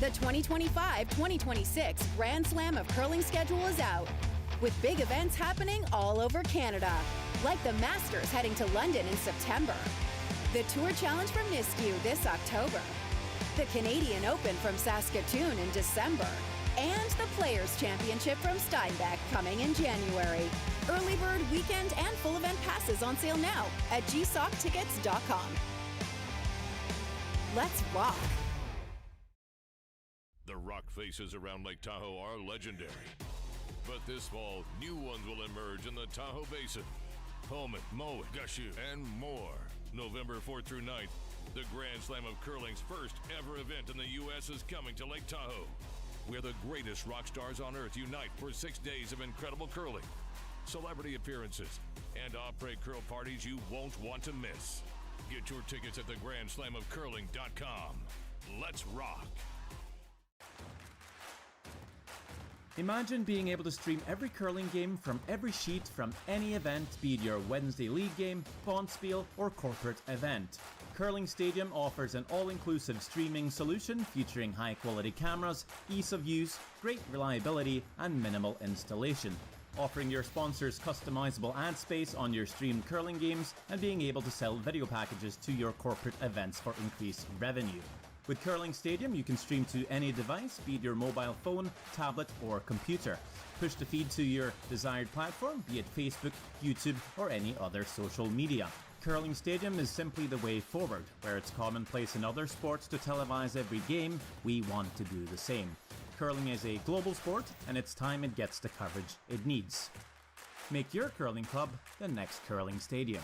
The 2025-2026 Grand Slam of Curling schedule is out, with big events happening all over Canada, like the Masters heading to London in September, the Tour Challenge from Nisku this October, the Canadian Open from Saskatoon in December, and the Players' Championship from Steinbeck coming in January. Early bird weekend and full event passes on sale now at gsoctickets.com. Let's rock! The rock faces around Lake Tahoe are legendary. But this fall, new ones will emerge in the Tahoe Basin. Pullman, Mowat, Gushu, and more. November 4th through 9th, the Grand Slam of Curling's first ever event in the U.S. is coming to Lake Tahoe, where the greatest rock stars on earth unite for 6 days of incredible curling, celebrity appearances, and après curl parties you won't want to miss. Get your tickets at thegrandslamofcurling.com. Let's rock! Imagine being able to stream every curling game from every sheet from any event, be it your Wednesday league game, bonspiel, or corporate event. Curling Stadium offers an all-inclusive streaming solution featuring high-quality cameras, ease of use, great reliability, and minimal installation. Offering your sponsors customizable ad space on your streamed curling games and being able to sell video packages to your corporate events for increased revenue. With Curling Stadium, you can stream to any device, be it your mobile phone, tablet, or computer. Push the feed to your desired platform, be it Facebook, YouTube, or any other social media. Curling Stadium is simply the way forward. Where it's commonplace in other sports to televise every game, we want to do the same. Curling is a global sport, and it's time it gets the coverage it needs. Make your curling club the next Curling Stadium.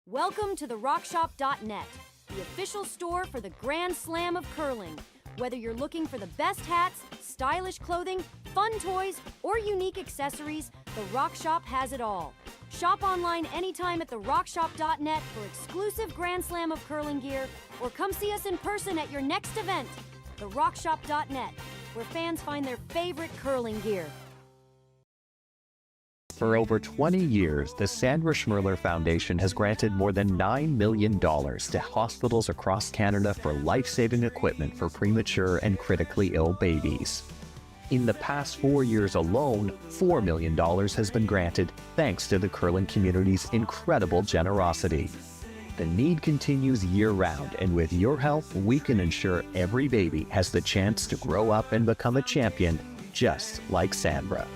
Welcome to therockshop.net, the official store for the Grand Slam of Curling. Whether you're looking for the best hats, stylish clothing, fun toys, or unique accessories, the Rock Shop has it all. Shop online anytime at therockshop.net for exclusive Grand Slam of Curling gear, or come see us in person at your next event. Therockshop.net, where fans find their favorite curling gear. For over 20 years, the Sandra Schmirler Foundation has granted more than $9 million to hospitals across Canada for life-saving equipment for premature and critically ill babies. In the past 4 years alone, $4 million has been granted thanks to the curling community's incredible generosity. The need continues year-round, and with your help, we can ensure every baby has the chance to grow up and become a champion, just like Sandra.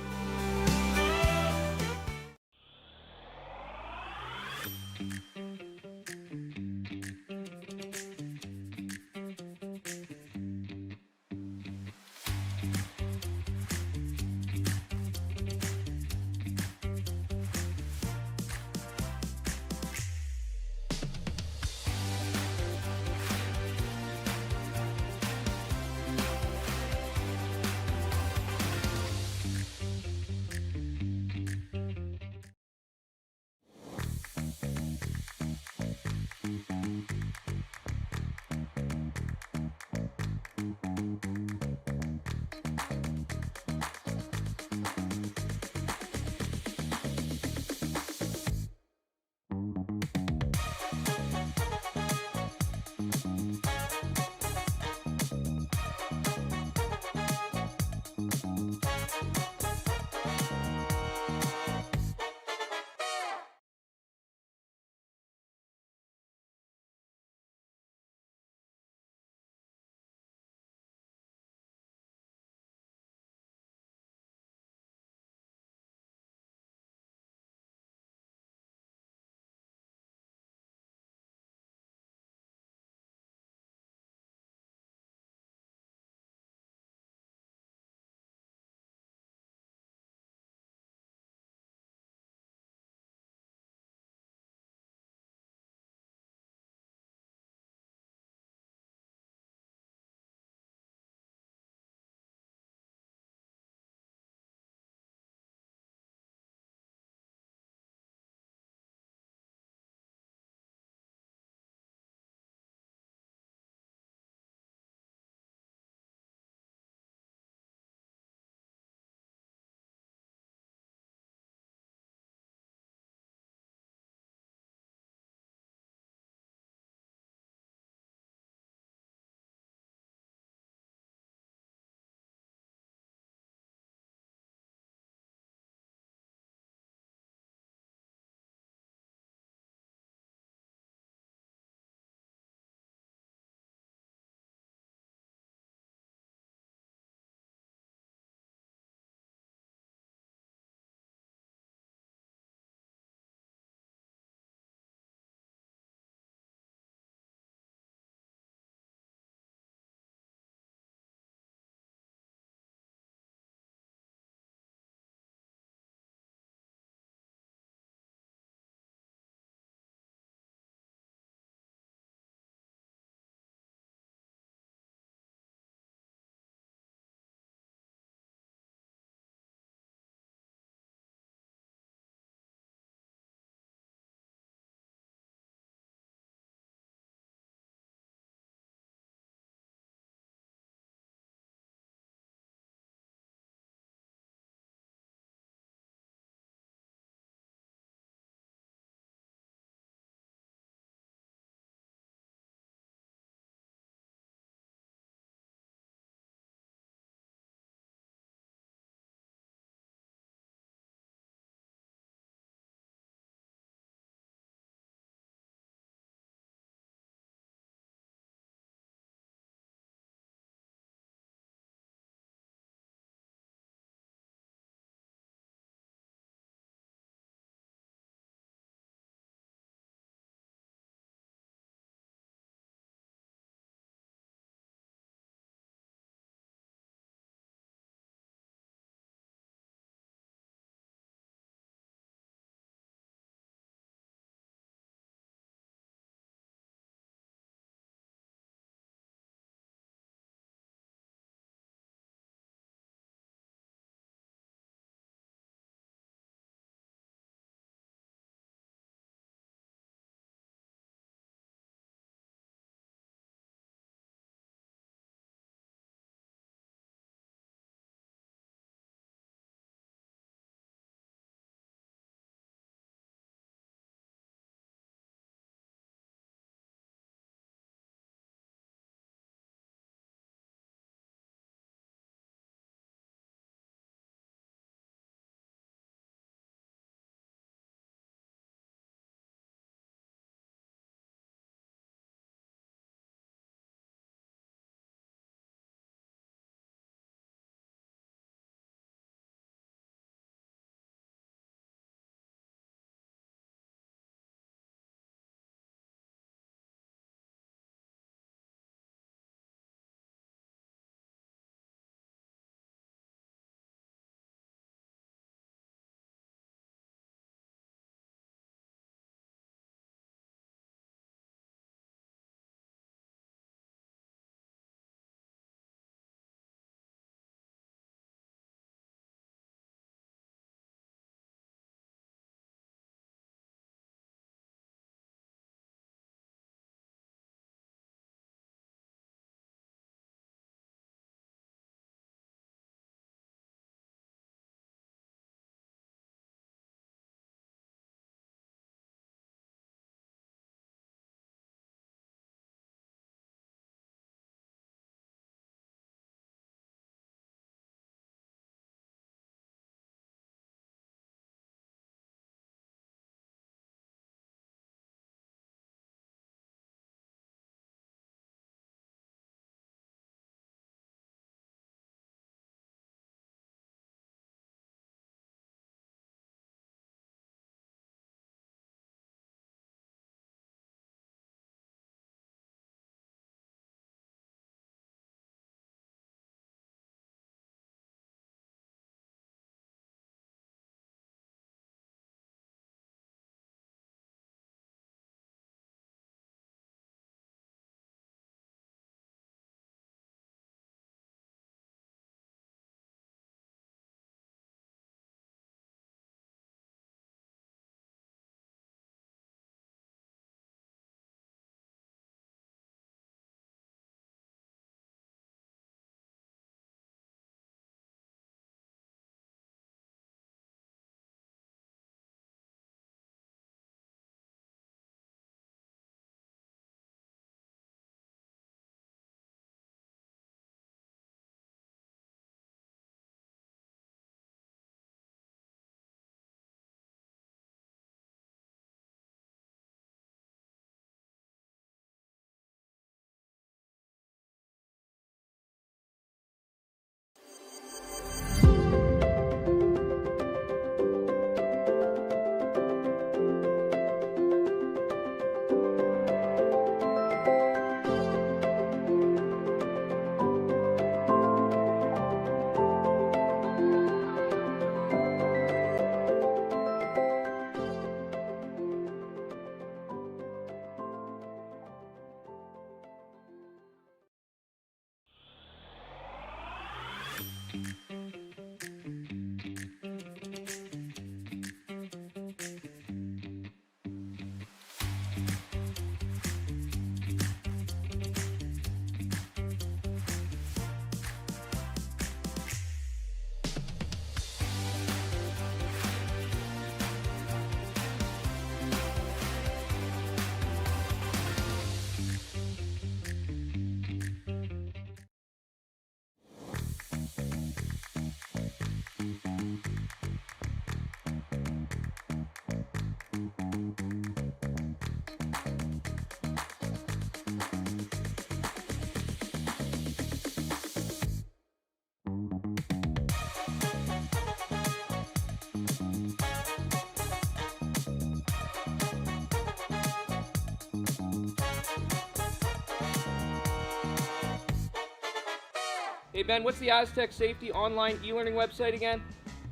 Hey Ben, what's the Aztec Safety online e-learning website again?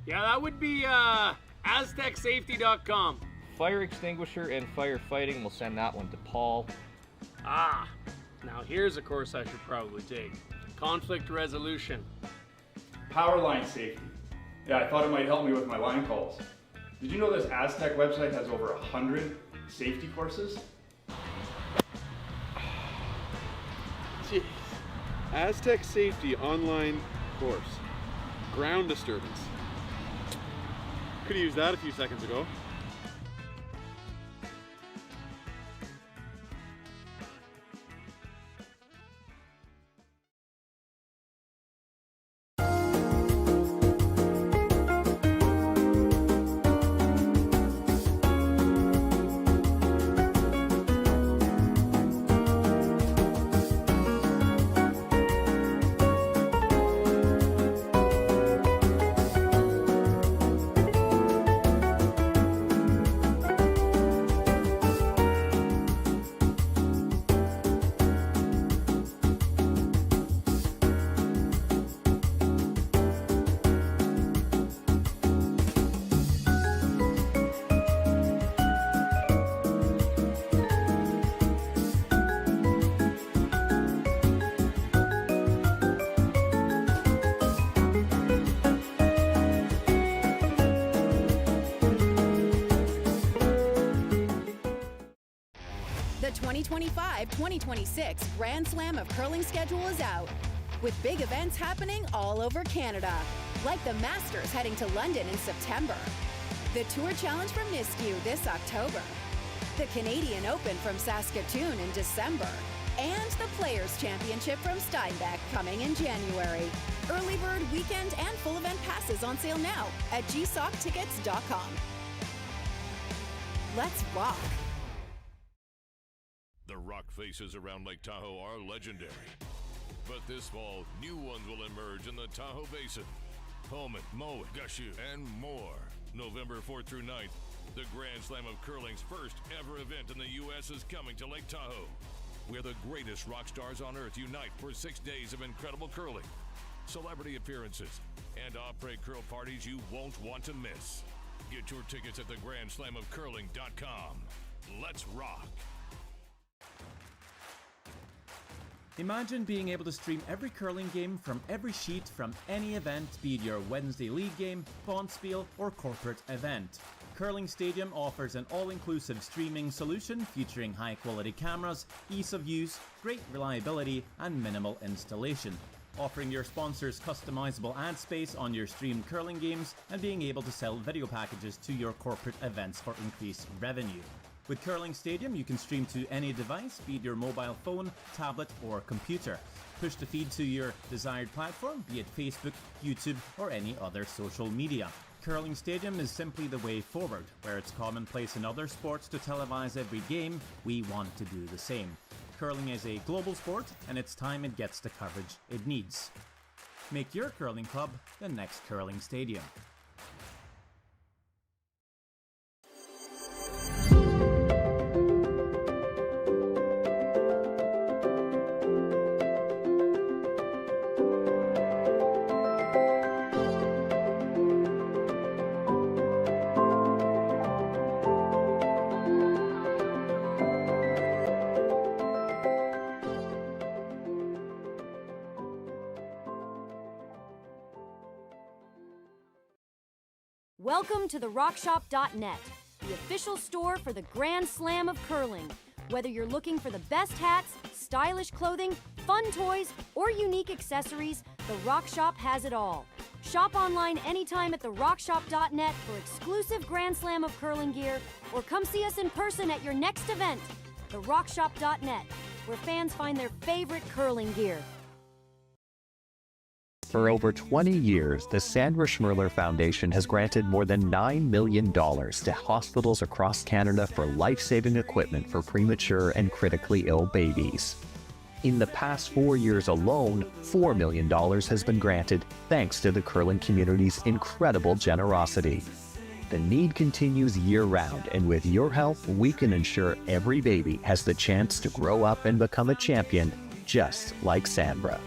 Yeah, that would be aztecsafety.com. Fire extinguisher and firefighting, we'll send that one to Paul. Ah, now here's a course I should probably take. Conflict resolution. Power line safety. Yeah, I thought it might help me with my line calls. Did you know this Aztec website has over 100 safety courses? Jeez. Aztec Safety online course. Ground disturbance. Could have used that a few seconds ago. The 2025-2026 Grand Slam of Curling schedule is out, with big events happening all over Canada, like the Masters heading to London in September, the Tour Challenge from Nisku this October, the Canadian Open from Saskatoon in December, and the Players' Championship from Steinbeck coming in January. Early bird weekend and full event passes on sale now at gsoctickets.com. Let's rock! The rock faces around Lake Tahoe are legendary. But this fall, new ones will emerge in the Tahoe Basin. Pullman, Mowat, Gushu, and more. November 4th through 9th, the Grand Slam of Curling's first ever event in the U.S. is coming to Lake Tahoe, where the greatest rock stars on earth unite for 6 days of incredible curling, celebrity appearances, and après curl parties you won't want to miss. Get your tickets at thegrandslamofcurling.com. Let's rock! Imagine being able to stream every curling game from every sheet from any event, be it your Wednesday league game, bonspiel, or corporate event. Curling Stadium offers an all-inclusive streaming solution featuring high-quality cameras, ease of use, great reliability, and minimal installation. Offering your sponsors customizable ad space on your streamed curling games and being able to sell video packages to your corporate events for increased revenue. With Curling Stadium, you can stream to any device, be it your mobile phone, tablet, or computer. Push the feed to your desired platform, be it Facebook, YouTube, or any other social media. Curling Stadium is simply the way forward. Where it's commonplace in other sports to televise every game, we want to do the same. Curling is a global sport, and it's time it gets the coverage it needs. Make your curling club the next Curling Stadium. Welcome to the RockShop.net, the official store for the Grand Slam of curling. Whether you're looking for the best hats, stylish clothing, fun toys, or unique accessories, the Rock Shop has it all. Shop online anytime at therockshop.net for exclusive Grand Slam of curling gear, or come see us in person at your next event. Therockshop.net, where fans find their favorite curling gear. For over 20 years, the Sandra Schmirler Foundation has granted more than $9 million to hospitals across Canada for life-saving equipment for premature and critically ill babies. In the past 4 years alone, $4 million has been granted thanks to the curling community's incredible generosity. The need continues year-round, and with your help, we can ensure every baby has the chance to grow up and become a champion, just like Sandra.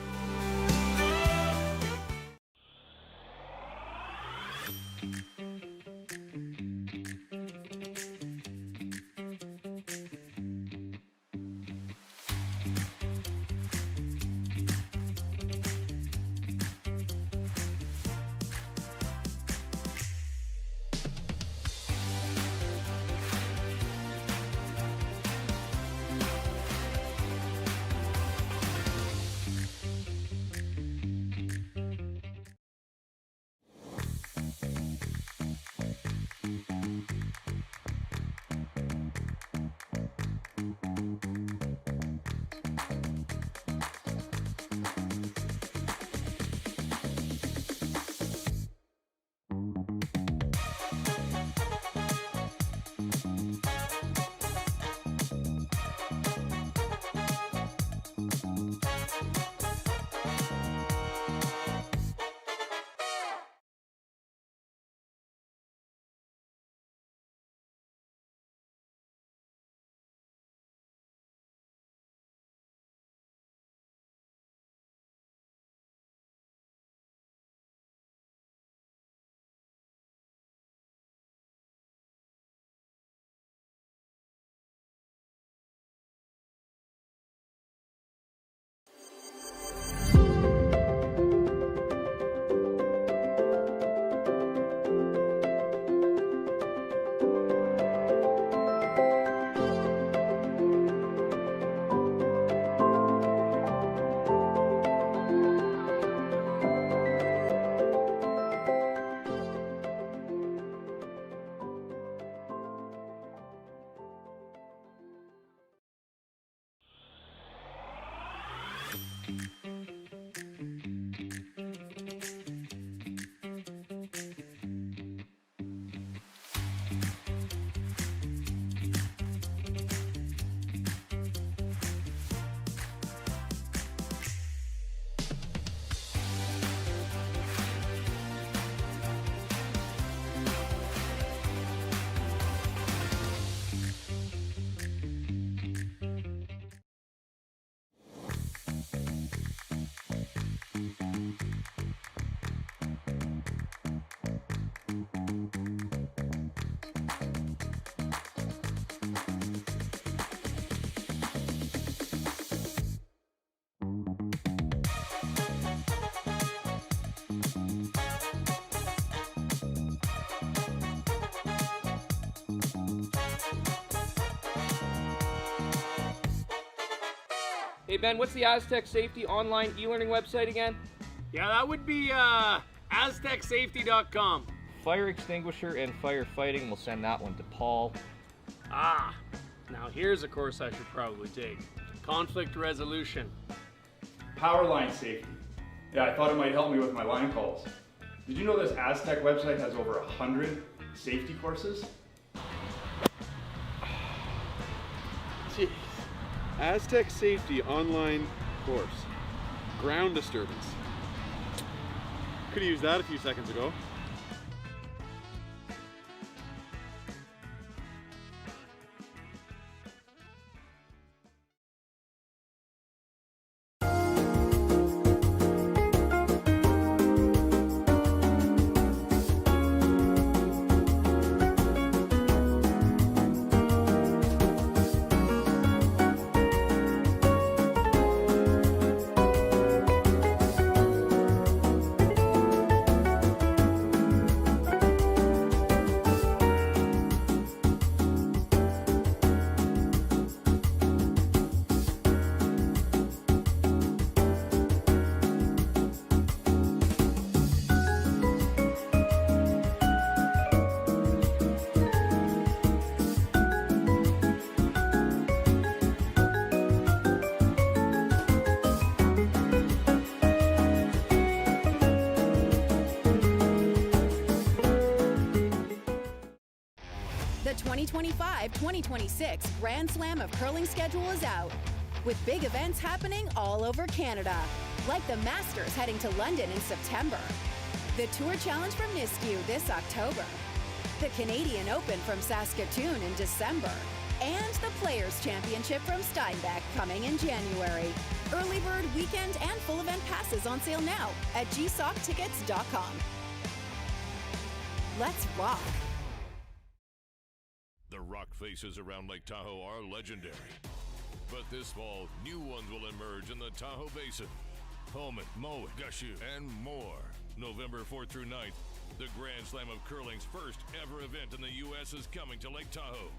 Hey Ben, what's the Aztec Safety online e-learning website again? Yeah, that would be aztecsafety.com. Fire extinguisher and firefighting, we'll send that one to Paul. Ah, now here's a course I should probably take. Conflict resolution. Power line safety. Yeah, I thought it might help me with my line calls. Did you know this Aztec website has over 100 safety courses? Jeez. Aztec Safety online course. Ground disturbance. Could have used that a few seconds ago. 2025-2026 Grand Slam of Curling schedule is out, with big events happening all over Canada, like the Masters heading to London in September, the Tour Challenge from Nisku this October, the Canadian Open from Saskatoon in December, and the Players' Championship from Steinbeck coming in January. Early bird weekend and full event passes on sale now at gsoctickets.com. Let's rock! The rock faces around Lake Tahoe are legendary. But this fall, new ones will emerge in the Tahoe Basin. Pullman, Mowat, Gushu, and more. November 4th through 9th, the Grand Slam of Curling's first ever event in the U.S. is coming to Lake Tahoe,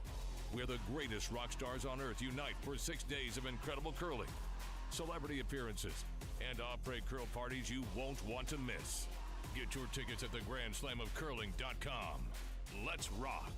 where the greatest rock stars on earth unite for 6 days of incredible curling, celebrity appearances, and après curl parties you won't want to miss. Get your tickets at thegrandslamofcurling.com. Let's rock!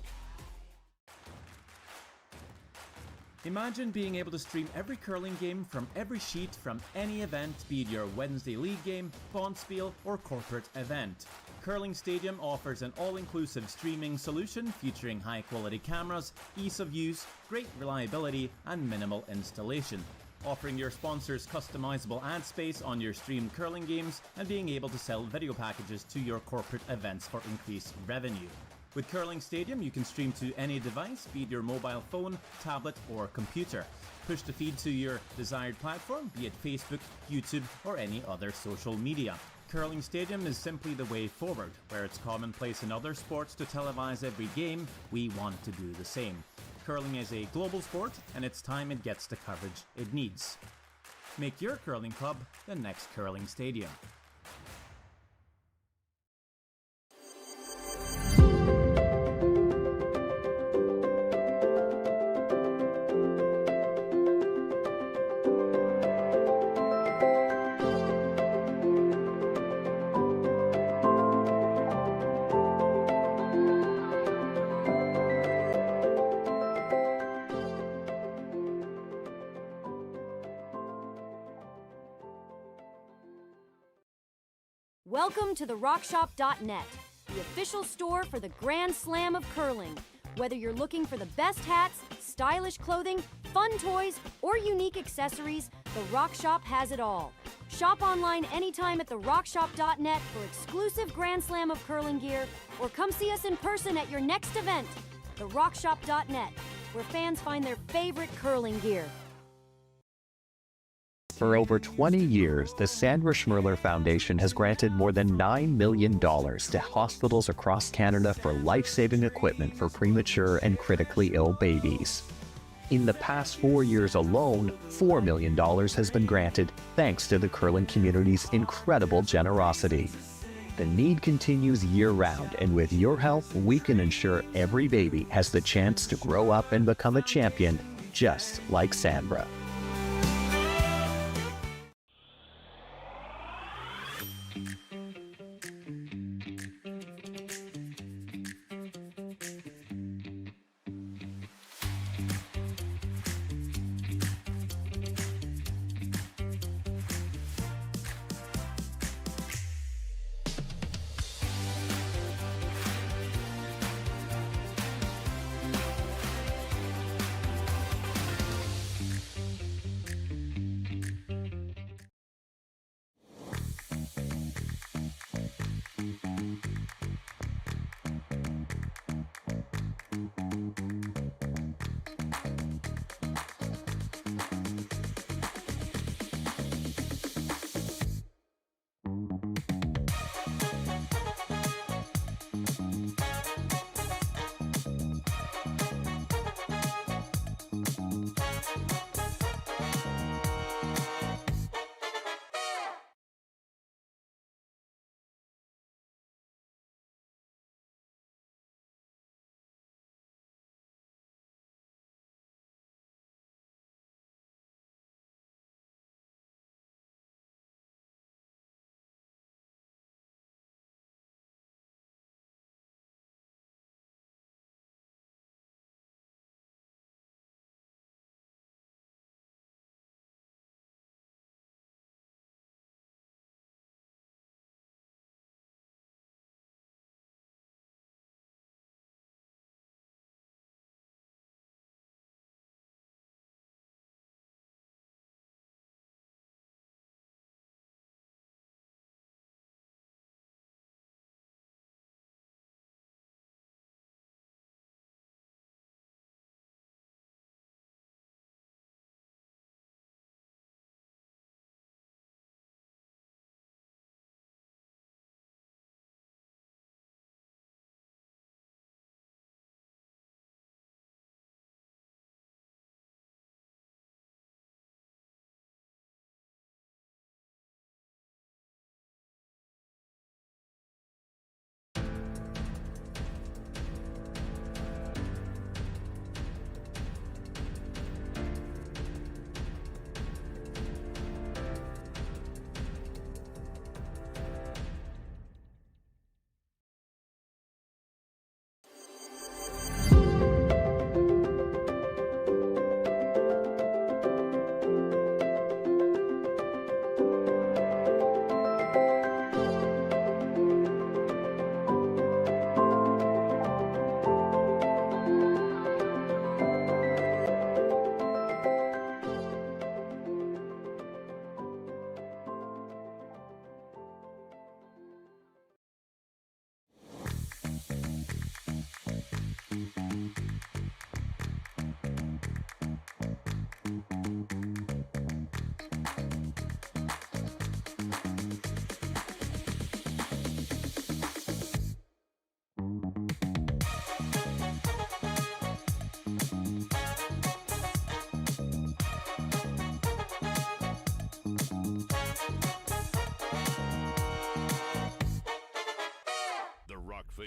Imagine being able to stream every curling game from every sheet from any event, be it your Wednesday league game, bonspiel, or corporate event. Curling Stadium offers an all-inclusive streaming solution featuring high-quality cameras, ease of use, great reliability, and minimal installation. Offering your sponsors customizable ad space on your streamed curling games and being able to sell video packages to your corporate events for increased revenue. With Curling Stadium, you can stream to any device, be it your mobile phone, tablet, or computer. Push the feed to your desired platform, be it Facebook, YouTube, or any other social media. Curling Stadium is simply the way forward. Where it's commonplace in other sports to televise every game, we want to do the same. Curling is a global sport, and it's time it gets the coverage it needs. Make your curling club the next Curling Stadium. Welcome to the RockShop.net, the official store for the Grand Slam of Curling. Whether you're looking for the best hats, stylish clothing, fun toys, or unique accessories, the Rock Shop has it all. Shop online anytime at therockshop.net for exclusive Grand Slam of Curling gear, or come see us in person at your next event. TheRockShop.net, where fans find their favorite curling gear. For over 20 years, the Sandra Schmirler Foundation has granted more than $9 million to hospitals across Canada for life-saving equipment for premature and critically ill babies. In the past 4 years alone, $4 million has been granted thanks to the curling community's incredible generosity. The need continues year-round, and with your help, we can ensure every baby has the chance to grow up and become a champion, just like Sandra.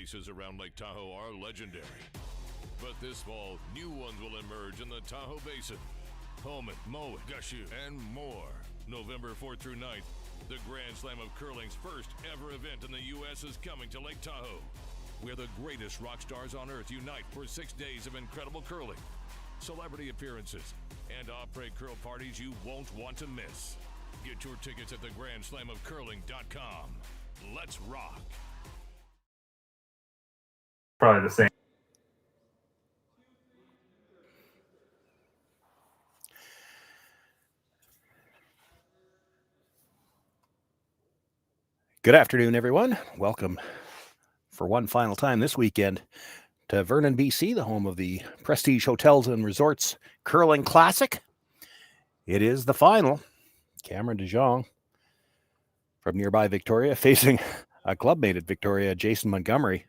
bases around Lake Tahoe are legendary. But this fall, new ones will emerge in the Tahoe Basin. Pullman, Mowat, Gushu, and more. November 4th through 9th, the Grand Slam of Curling's first ever event in the U.S. is coming to Lake Tahoe, where the greatest rock stars on earth unite for 6 days of incredible curling, celebrity appearances, and après curl parties you won't want to miss. Get your tickets at thegrandslamofcurling.com. Let's rock. Probably the same. Good afternoon, everyone. Welcome for one final time this weekend to Vernon, BC, the home of the Prestige Hotels and Resorts Curling Classic. It is the final. Cameron de Jong from nearby Victoria facing a clubmate at Victoria, Jason Montgomery.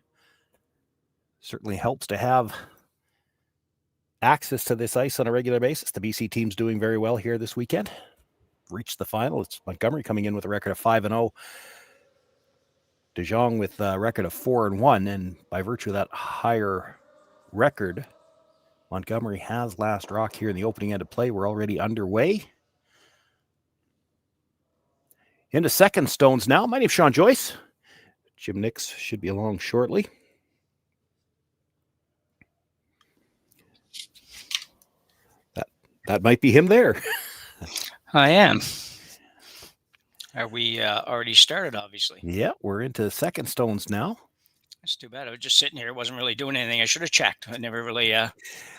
Certainly helps to have access to this ice on a regular basis. The BC team's doing very well here this weekend. Reached the final. It's Montgomery coming in with a record of 5-0. De Jong with a record of 4-1, and by virtue of that higher record, Montgomery has last rock here in the opening end of play. We're already underway. Into second stones now. My name's Sean Joyce. Jim Nix should be along shortly. That might be him there. I am. Are we already started, obviously? Yeah, we're into second stones now. That's too bad. I was just sitting here. Wasn't really doing anything. I should have checked. I never really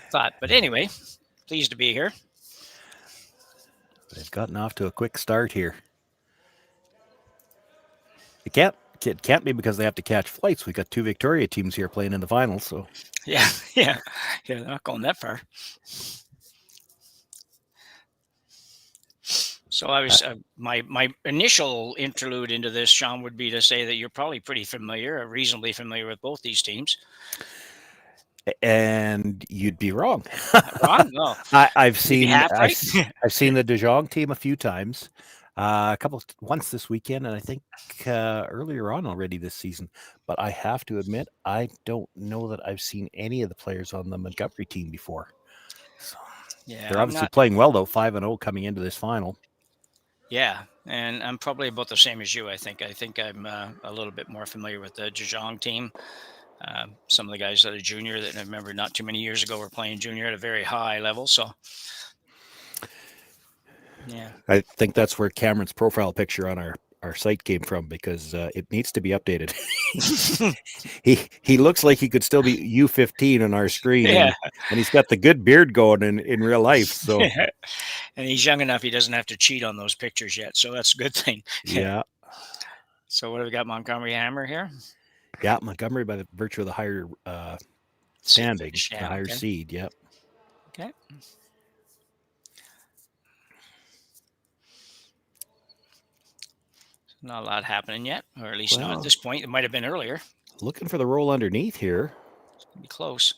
thought. But anyway, pleased to be here. They've gotten off to a quick start here. It can't be because they have to catch flights. We've got two Victoria teams here playing in the finals. So Yeah, they're not going that far. So I was my initial interlude into this, Sean, would be to say that you're probably pretty familiar, or reasonably familiar with both these teams. And you'd be wrong. Wrong? No. I've seen right? I've seen the De Jong team a few times, once this weekend, and I think earlier on already this season. But I have to admit, I don't know that I've seen any of the players on the Montgomery team before. So, Yeah, they're obviously playing well though, 5-0 coming into this final. Yeah, and I'm probably about the same as you. I think I'm a little bit more familiar with the De Jong team. Some of the guys that are junior that I remember not too many years ago were playing junior at a very high level. So, yeah, I think that's where Cameron's profile picture on our site came from, because it needs to be updated. he looks like he could still be U15 on our screen, Yeah. and he's got the good beard going in real life. So and he's young enough; he doesn't have to cheat on those pictures yet, so that's a good thing. yeah. So what have we got? Montgomery Hammer here. Yeah, Montgomery by the virtue of the higher standing, Yeah, the higher okay. seed. Yep. Okay. Not a lot happening yet, or at least not Well, at this point. It might have been earlier. Looking for the roll underneath here. It's gonna be close.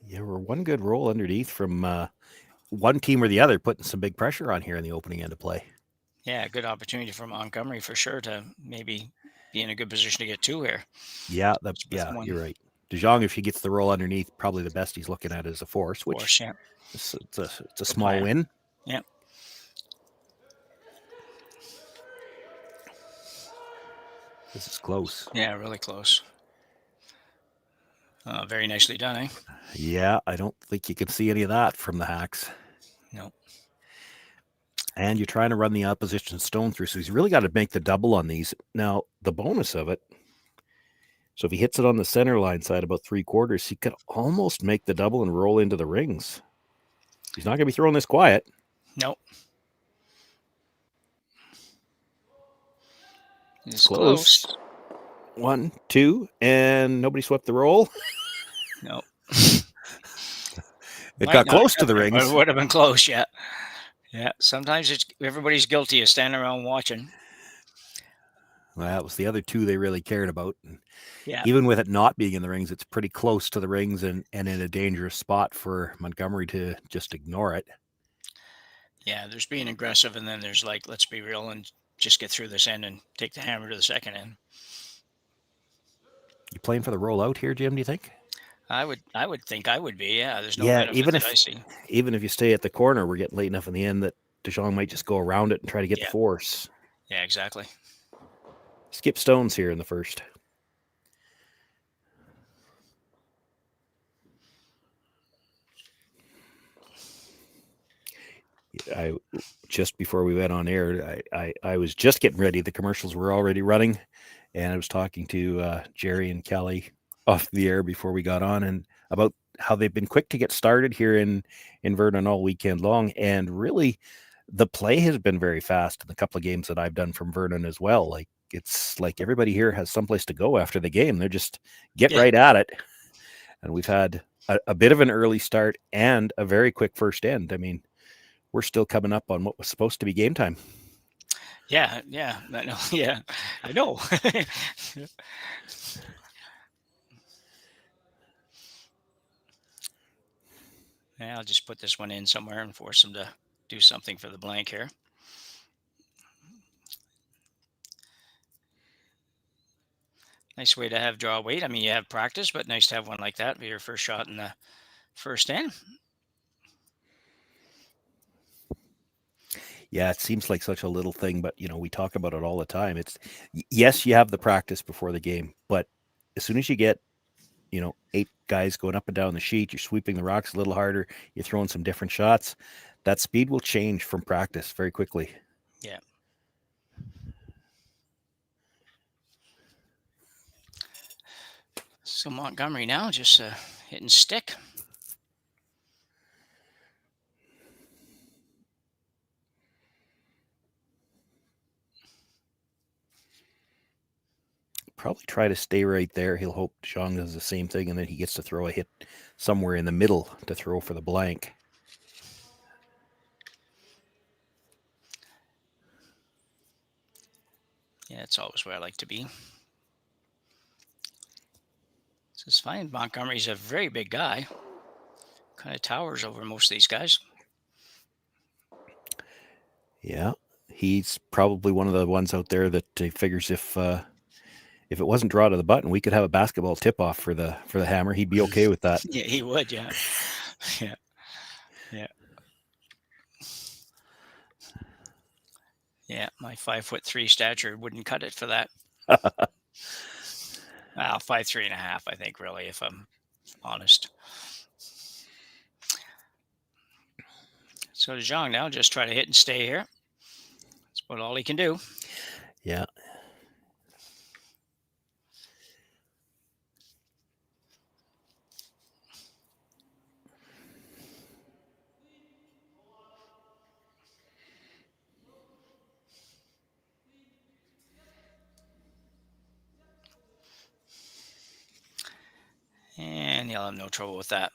Yeah, we're one good roll underneath from one team or the other, putting some big pressure on here in the opening end of play. Yeah, good opportunity for Montgomery for sure to maybe be in a good position to get two here. Yeah, with one. you're right. De Jong, if he gets the roll underneath, probably the best he's looking at is a force, which Force, yeah. it's a small plan. win. Yeah. This is close. Yeah, really close. Very nicely done, eh? Yeah, I don't think you can see any of that from the Hacks. No. And you're trying to run the opposition stone through, so he's really got to make the double on these. Now, the bonus of it, so if he hits it on the center line side about 3/4, he could almost make the double and roll into the rings. He's not going to be throwing this quiet. Nope. It's Close. close. 1, 2, and nobody swept the roll. Nope. It Might got not close to have the been, but rings. it would have been close, yeah. Yeah. Sometimes everybody's guilty of standing around watching. Well, that was the other two they really cared about. And Yeah. even with it not being in the rings, it's pretty close to the rings and in a dangerous spot for Montgomery to just ignore it. Yeah, there's being aggressive, and then there's like, let's be real and just get through this end and take the hammer to the second end. You playing for the rollout here, Jim, do you think? I would think I would be. Yeah, there's no Yeah, benefit that I see. even if you stay at the corner, we're getting late enough in the end that Jong might just go around it and try to get the force. Yeah, exactly. Skip stones here in the first. Just before we went on air, I was just getting ready. The commercials were already running, and I was talking to Jerry and Kelly off the air before we got on, and about how they've been quick to get started here in Vernon all weekend long, and really the play has been very fast in the couple of games that I've done from Vernon as well. Like, it's like everybody here has someplace to go after the game. They're just right at it, and we've had a bit of an early start and a very quick first end. I mean, we're still coming up on what was supposed to be game time. Yeah, I know. Yeah, I know. Yeah, I'll just put this one in somewhere and force them to do something for the blank here. Nice way to have draw weight. I mean, you have practice, but nice to have one like that for your first shot in the first end. Yeah, it seems like such a little thing, but we talk about it all the time. It's yes, you have the practice before the game, but as soon as you get 8 guys going up and down the sheet, you're sweeping the rocks a little harder, you're throwing some different shots, that speed will change from practice very quickly. Yeah. So Montgomery now just hitting stick. Probably try to stay right there. He'll hope Jong does the same thing, and then he gets to throw a hit somewhere in the middle to throw for the blank. Yeah, it's always where I like to be. So it's fine. Montgomery's a very big guy. Kind of towers over most of these guys. Yeah, he's probably one of the ones out there that figures if it wasn't draw to the button, we could have a basketball tip-off for the hammer. He'd be okay with that. Yeah, he would. Yeah, yeah, yeah. Yeah, my 5'3" stature wouldn't cut it for that. Well, 5'3.5", I think, really, if I'm honest. So Jong now just try to hit and stay here. That's about all he can do. Yeah. And he'll have no trouble with that.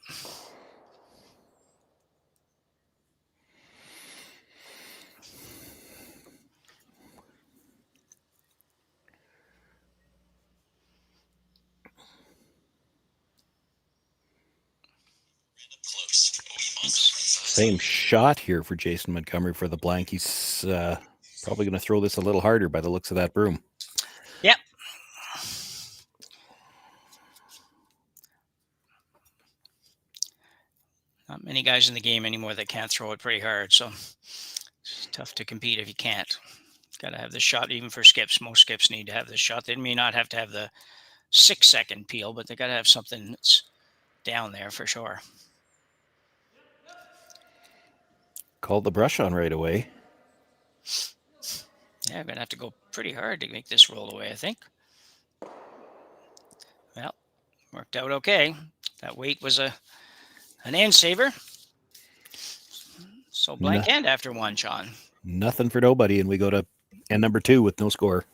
Same shot here for Jason Montgomery for the blank. He's probably going to throw this a little harder by the looks of that broom. Yep. Not many guys in the game anymore that can't throw it pretty hard, so it's tough to compete if you can't. Got to have the shot, even for skips. Most skips need to have the shot. They may not have to have the 6-second peel, but they got to have something that's down there for sure. Called the brush on right away. Yeah, I'm going to have to go pretty hard to make this roll away, I think. Well, worked out okay. That weight was an end saver. So blank end after one, Sean. Nothing for nobody, and we go to end number 2 with no score.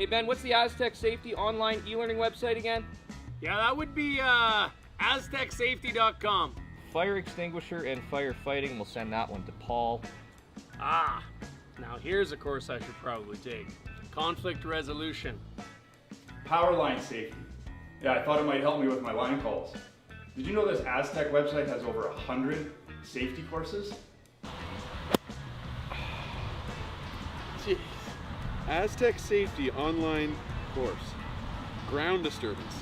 Hey Ben, what's the Aztec Safety online e-learning website again? Yeah, that would be aztecsafety.com. Fire extinguisher and firefighting. We'll send that one to Paul. Ah, now here's a course I should probably take. Conflict resolution. Power line safety. Yeah, I thought it might help me with my line calls. Did you know this Aztec website has over 100 safety courses? Jeez. Aztec Safety online course. Ground disturbance.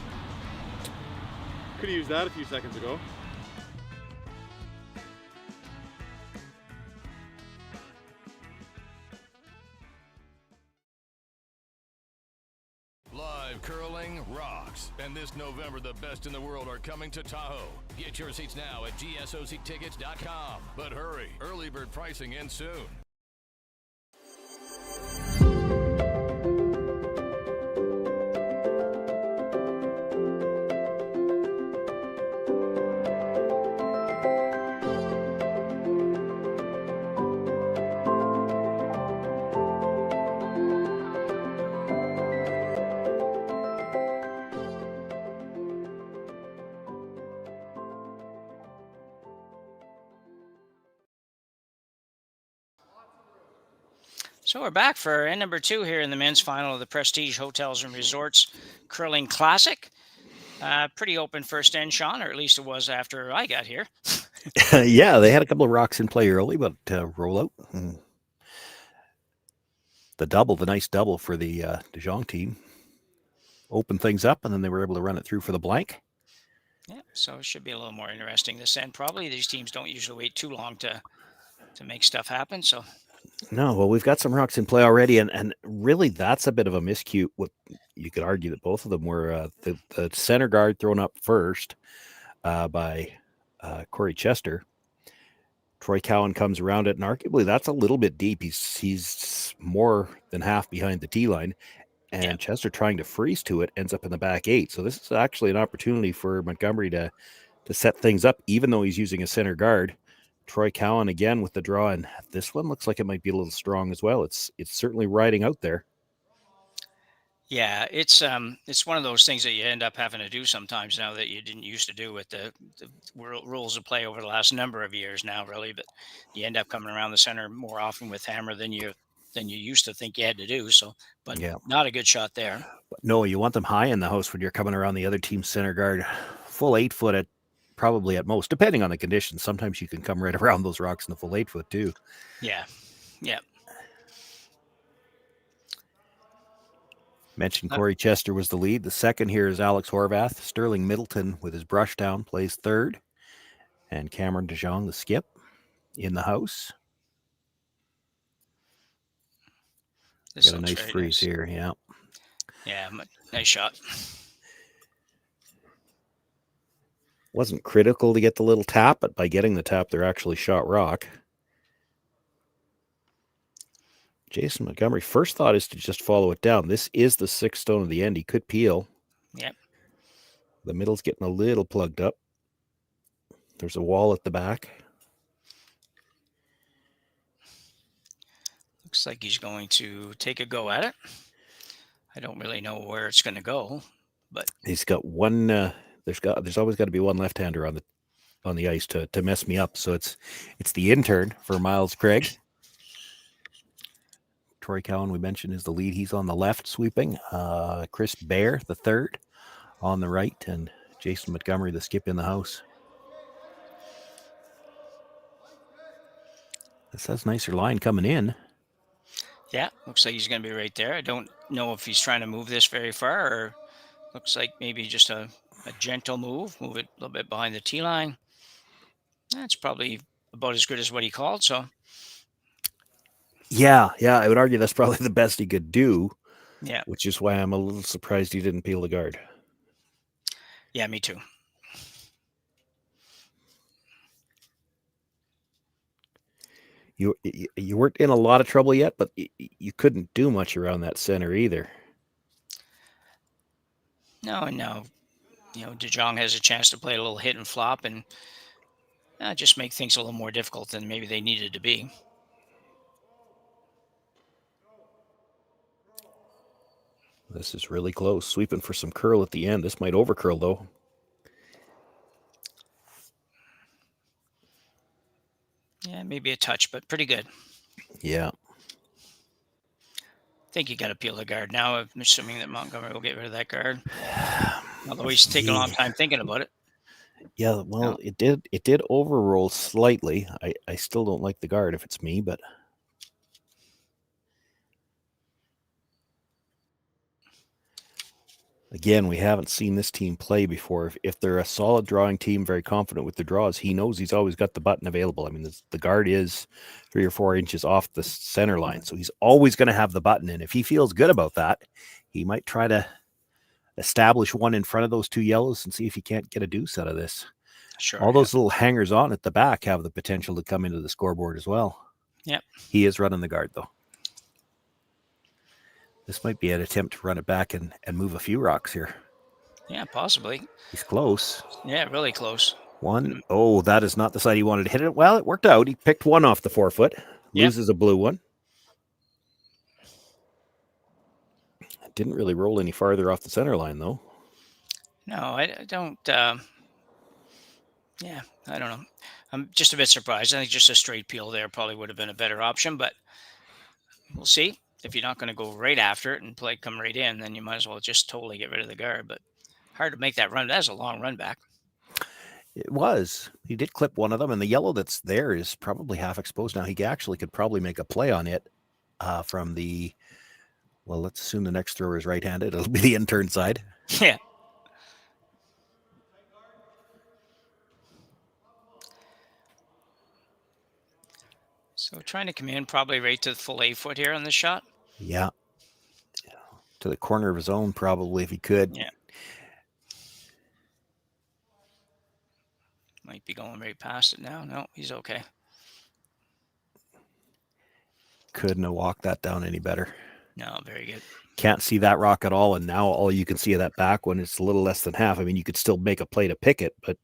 Could have used that a few seconds ago. Live curling rocks. And this November, the best in the world are coming to Tahoe. Get your seats now at gsoctickets.com. But hurry, early bird pricing ends soon. So we're back for end number 2 here in the men's final of the Prestige Hotels and Resorts Curling Classic. Pretty open first end, Sean, or at least it was after I got here. Yeah, they had a couple of rocks in play early, but roll out. The nice double for the Jong team, opened things up, and then they were able to run it through for the blank. Yeah, so it should be a little more interesting this end. Probably these teams don't usually wait too long to make stuff happen. So. No, well, we've got some rocks in play already, and really that's a bit of a miscue. What you could argue that both of them were the center guard thrown up first by Corey Chester. Troy Cowan comes around it, and arguably that's a little bit deep. He's more than half behind the tee line, and Chester trying to freeze to it ends up in the back 8. So this is actually an opportunity for Montgomery to set things up, even though he's using a center guard. Troy Cowan again with the draw, and this one looks like it might be a little strong as well. It's certainly riding out there. Yeah, it's one of those things that you end up having to do sometimes now that you didn't used to do with the rules of play over the last number of years now, really. But you end up coming around the center more often with hammer than you used to think you had to do. So, but not a good shot there. But no, you want them high in the house when you're coming around the other team's center guard. Full 8 foot at probably at most, depending on the conditions. Sometimes you can come right around those rocks in the full 8 foot too. Yeah. Mentioned Corey Chester was the lead. The second here is Alex Horvath. Sterling Middleton with his brush down plays third. And Cameron DeJong, the skip, in the house. Got a nice freeze here, yeah. Yeah, nice shot. Wasn't critical to get the little tap, but by getting the tap, they're actually shot rock. Jason Montgomery, first thought is to just follow it down. This is the 6th stone of the end. He could peel. Yep. The middle's getting a little plugged up. There's a wall at the back. Looks like he's going to take a go at it. I don't really know where it's going to go, but he's got one. There's always got to be one left-hander on the ice to mess me up. So it's the intern for Miles Craig. Troy Cowan, we mentioned, is the lead. He's on the left sweeping. Chris Bear, the third, on the right, and Jason Montgomery, the skip in the house. This has nicer line coming in. Yeah, looks like he's going to be right there. I don't know if he's trying to move this very far, or looks like maybe just a gentle move it a little bit behind the tee line. That's probably about as good as what he called, so. Yeah, I would argue that's probably the best he could do. Yeah. Which is why I'm a little surprised he didn't peel the guard. Yeah, me too. You weren't in a lot of trouble yet, but you couldn't do much around that center either. No. DeJong has a chance to play a little hit and flop and just make things a little more difficult than maybe they needed to be. this is really close. Sweeping for some curl at the end. This might overcurl, though. Yeah, maybe a touch, but pretty good. Yeah. I think you got to peel the guard now. I'm assuming that Montgomery will get rid of that guard. Although he's taking a long time thinking about it. Yeah, well, it did overroll slightly. I still don't like the guard if it's me, but again, we haven't seen this team play before. If they're a solid drawing team, very confident with the draws, he knows he's always got the button available. I mean, the guard is 3 or 4 inches off the center line, so he's always going to have the button. And if he feels good about that, he might try to establish one in front of those 2 yellows and see if he can't get a deuce out of this. Sure. All those little hangers on at the back have the potential to come into the scoreboard as well. Yep. He is running the guard, though. This might be an attempt to run it back and move a few rocks here. Yeah, possibly. He's close. Yeah, really close. One. Oh, that is not the side he wanted to hit it. Well, it worked out. He picked one off the 4-foot. Loses a blue one. It didn't really roll any farther off the center line, though. No, I don't. Yeah, I don't know. I'm just a bit surprised. I think just a straight peel there probably would have been a better option, but we'll see. If you're not going to go right after it and come right in, then you might as well just totally get rid of the guard. But hard to make that run. That's a long run back. It was. He did clip one of them, and the yellow that's there is probably half exposed now. He actually could probably make a play on it from the, well, let's assume the next thrower is right-handed. It'll be the intern side. Yeah. So trying to come in probably right to the full 8-foot here on this shot. Yeah. To the corner of his own, probably, if he could. Yeah. Might be going right past it now. No, he's okay. Couldn't have walked that down any better. No, very good. Can't see that rock at all, and now all you can see of that back one, it's a little less than half. I mean, you could still make a play to pick it, but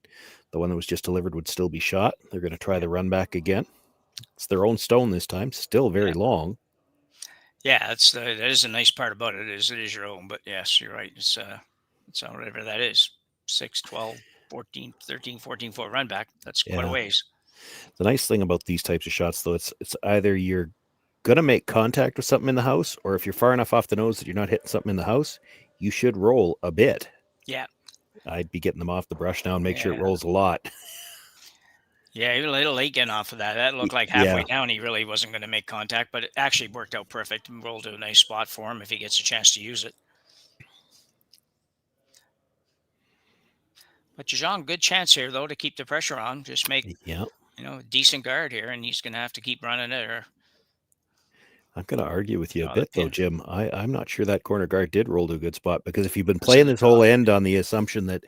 the one that was just delivered would still be shot. They're going to try the run back again. It's their own stone this time. Still very long. Yeah, that is a nice part about it. It is your own, but yes, you're right. It's whatever that is. 6, 12, 14, 13, 14-foot run back. That's quite a ways. The nice thing about these types of shots, though, it's either you're going to make contact with something in the house, or if you're far enough off the nose that you're not hitting something in the house, you should roll a bit. Yeah. I'd be getting them off the brush now and make sure it rolls a lot. Yeah, he was a little late getting off of that. That looked like halfway down he really wasn't going to make contact, but it actually worked out perfect and rolled to a nice spot for him if he gets a chance to use it. But Jong, good chance here, though, to keep the pressure on. Just make a decent guard here, and he's going to have to keep running it. Or I'm going to argue with you a bit, though, Jim. I'm not sure that corner guard did roll to a good spot, because if you've been playing this whole end on the assumption that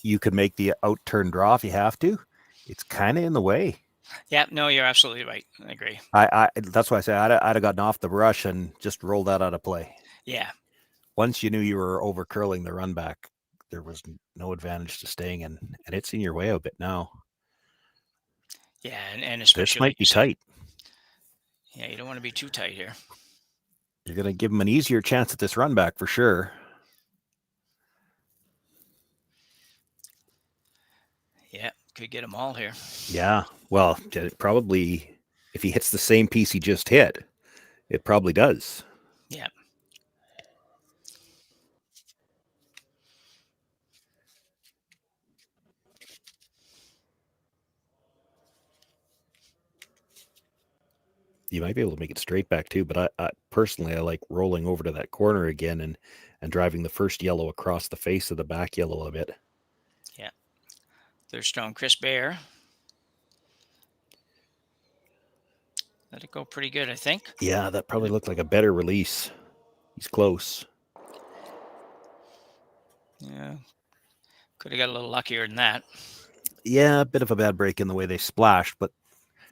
you could make the out-turn draw if you have to, it's kind of in the way. Yeah, no, you're absolutely right. I agree. That's why I say I'd have gotten off the brush and just rolled that out of play. Yeah. Once you knew you were over curling the run back, there was no advantage to staying, and it's in your way a bit now. Yeah, and especially this might be tight. Yeah, you don't want to be too tight here. You're going to give him an easier chance at this run back for sure. Yeah, could get them all here. Yeah, well, probably if he hits the same piece he just hit, it probably does. Yeah. You might be able to make it straight back too, but I personally like rolling over to that corner again and driving the first yellow across the face of the back yellow a bit. Yeah. Third stone, Chris Bear. Let it go pretty good, I think. Yeah, that probably looked like a better release. He's close. Yeah. Could have got a little luckier than that. Yeah, a bit of a bad break in the way they splashed, but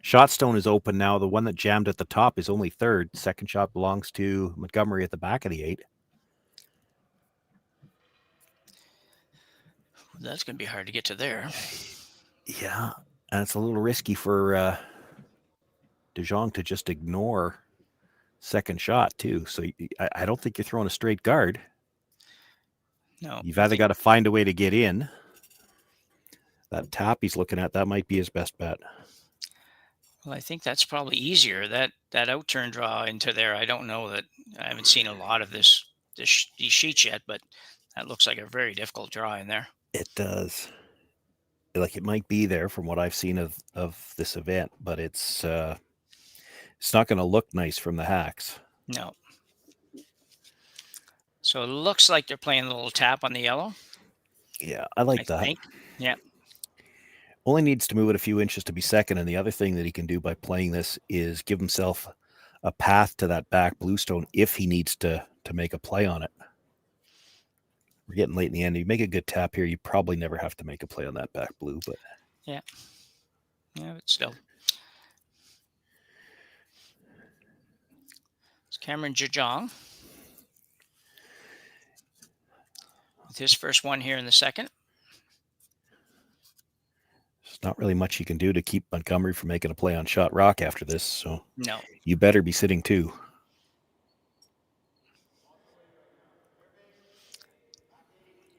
shot stone is open now. The one that jammed at the top is only third. Second shot belongs to Montgomery at the back of the 8. That's going to be hard to get to there. Yeah, and it's a little risky for Jong to just ignore second shot too. So I don't think you're throwing a straight guard. No. You've either got to find a way to get in. That tap he's looking at, that might be his best bet. Well, I think that's probably easier. That out-turn draw into there, I don't know that I haven't seen a lot of these sheets yet, but that looks like a very difficult draw in there. It does. Like it might be there from what I've seen of this event, but it's not going to look nice from the hacks. No. So it looks like they're playing a little tap on the yellow. Yeah, I like that. Think. Yeah. Only needs to move it a few inches to be second, and the other thing that he can do by playing this is give himself a path to that back bluestone if he needs to make a play on it. We're getting late in the end. You make a good tap here, you probably never have to make a play on that back blue, but yeah, but still. It's Cameron Jong with his first one here in the second. there's not really much you can do to keep Montgomery from making a play on shot rock after this, so no, you better be sitting two.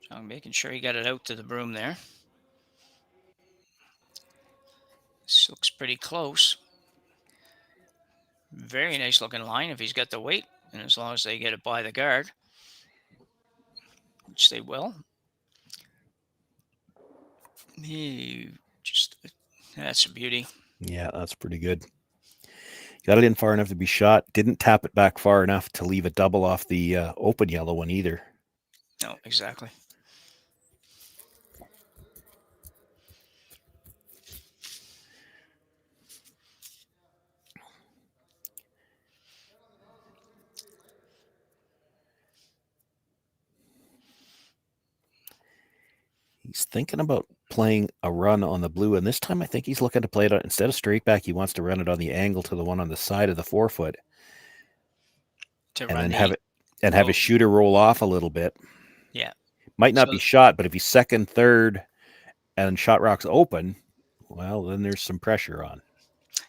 Jong making sure he got it out to the broom there. This looks pretty close. Very nice looking line if he's got the weight, and as long as they get it by the guard, which they will. That's a beauty. Yeah, that's pretty good. Got it in far enough to be shot. Didn't tap it back far enough to leave a double off the open yellow one either. No, exactly. He's thinking about playing a run on the blue, and this time I think he's looking to play it instead of straight back. He wants to run it on the angle to the one on the side of the 4-foot, and then have his shooter roll off a little bit. Yeah, might not be shot, but if he's second, third, and shot rock's open, well, then there's some pressure on.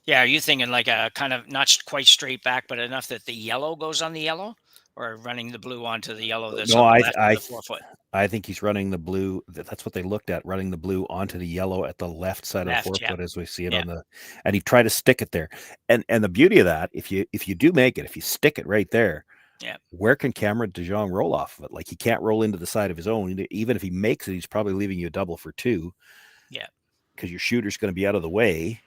Yeah, are you thinking like a kind of not quite straight back, but enough that the yellow goes on the yellow, or running the blue onto the yellow that's on the left of the 4-foot? I think he's running the blue. That's what they looked at, running the blue onto the yellow at the left side of the 4-foot as we see it on the, and he tried to stick it there. And the beauty of that, if you do make it, if you stick it right there, where can Cameron Jong roll off of it? Like he can't roll into the side of his own. Even if he makes it, he's probably leaving you a double for two. Yeah. Because your shooter's going to be out of the way.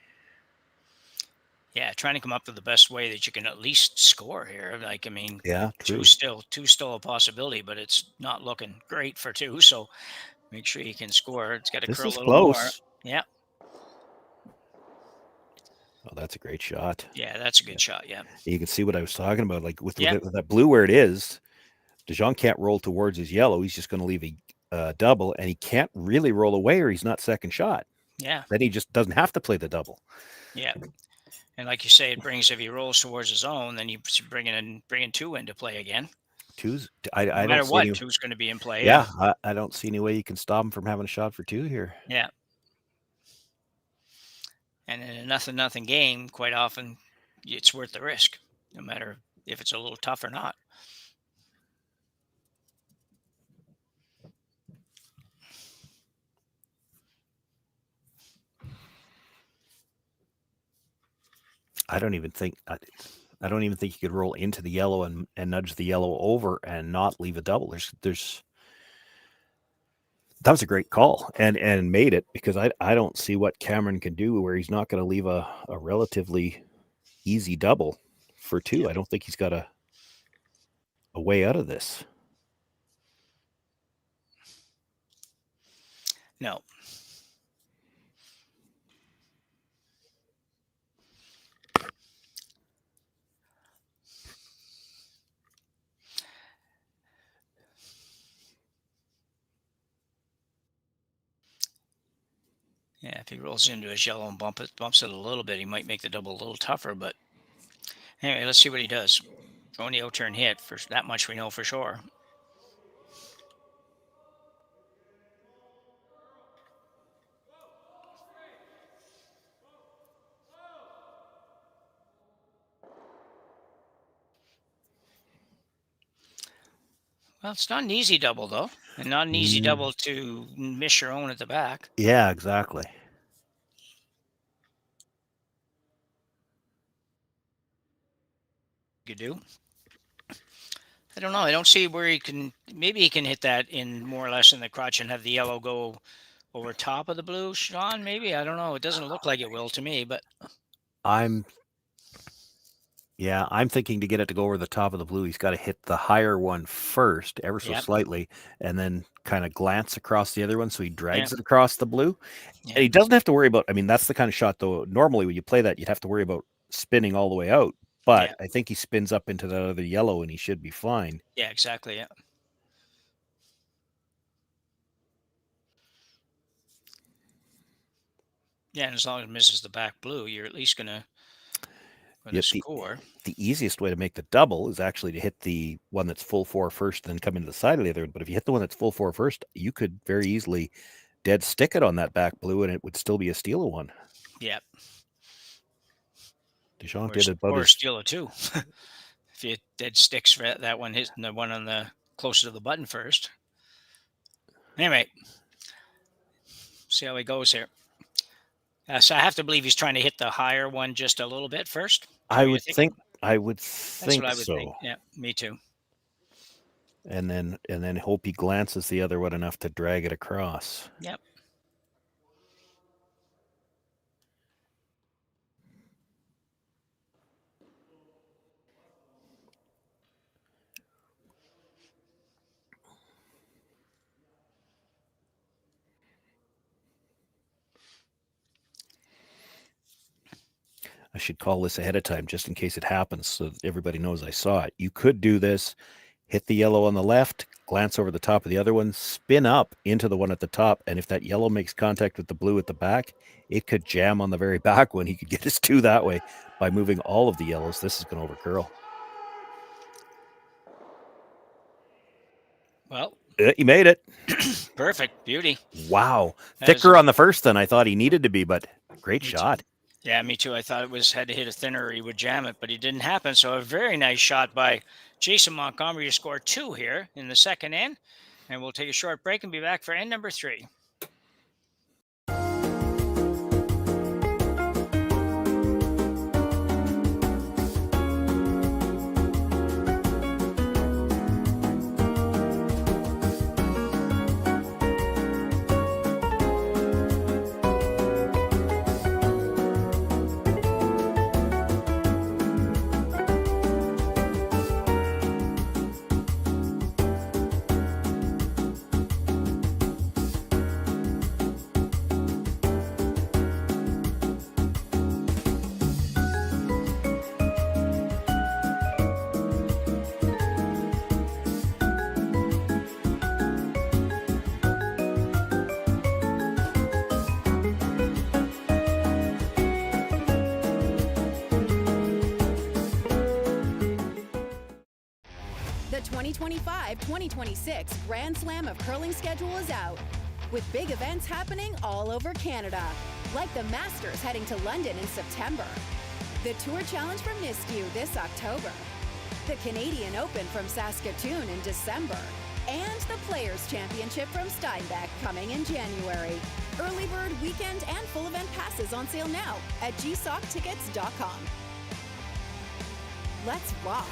Yeah, trying to come up with the best way that you can at least score here. Like, I mean, two's still a possibility, but it's not looking great for two. So make sure you can score. It's got to curl a little close. more. Yeah. Oh, that's a great shot. Yeah, that's a good shot. Yeah. You can see what I was talking about. Like with that blue where it is, DeJong can't roll towards his yellow. He's just going to leave a double, and he can't really roll away or he's not second shot. Yeah. Then he just doesn't have to play the double. Yeah. And like you say, it brings, if he rolls towards his own, then you bringing two into play again. Two's, no matter what, two's going to be in play. Yeah, I don't see any way you can stop him from having a shot for two here. Yeah. And in a nothing game, quite often, it's worth the risk, no matter if it's a little tough or not. I don't even think you could roll into the yellow and nudge the yellow over and not leave a double. That was a great call and made it, because I don't see what Cameron can do where he's not going to leave a relatively easy double for two. I don't think he's got a way out of this. No. Yeah, if he rolls into his yellow and bumps it a little bit, he might make the double a little tougher. But anyway, let's see what he does. Throwing the out-turn hit, for that much we know for sure. Well, it's not an easy double, though. And not an easy double to miss your own at the back. Yeah, exactly. You do. I don't know. I don't see where he can. Maybe he can hit that in more or less in the crotch and have the yellow go over top of the blue, Sean. Maybe, I don't know. It doesn't look like it will to me, but I'm thinking to get it to go over the top of the blue, he's got to hit the higher one first, ever so Yep. slightly, and then kind of glance across the other one, so he drags Yep. it across the blue. Yeah. And he doesn't have to worry about. I mean, that's the kind of shot, though. Normally, when you play that, you'd have to worry about spinning all the way out. But I think he spins up into that other yellow, and he should be fine. Yeah, exactly. Yeah. Yeah, and as long as it misses the back blue, you're at least gonna score. The easiest way to make the double is actually to hit the one that's full four first, and then come into the side of the other. But if you hit the one that's full four first, you could very easily dead stick it on that back blue, and it would still be a steal of one. Yep. Jong did about or his steal it too. If you dead sticks for that one, hitting the one on the closer to the button first. Anyway, see how he goes here. So I have to believe he's trying to hit the higher one just a little bit first. I would think That's what I would so. think. Yeah, me too. And then hope he glances the other one enough to drag it across. Yep. I should call this ahead of time just in case it happens, so that everybody knows I saw it. You could do this, hit the yellow on the left, glance over the top of the other one, spin up into the one at the top, and if that yellow makes contact with the blue at the back, it could jam on the very back one. He could get his two that way by moving all of the yellows. This is going to overcurl. Well, he made it. Perfect. Beauty. Wow. Thicker on the first than I thought he needed to be, but great shot. Yeah, me too. I thought it had to hit a thinner or he would jam it, but it didn't happen. So a very nice shot by Jason Montgomery to score 2 here in the second end. And we'll take a short break and be back for end number 3. The 2025-2026 Grand Slam of Curling schedule is out, with big events happening all over Canada, like the Masters heading to London in September, the Tour Challenge from Nisku this October, the Canadian Open from Saskatoon in December, and the Players' Championship from Steinbeck coming in January. Early bird weekend and full event passes on sale now at gsocktickets.com. Let's rock!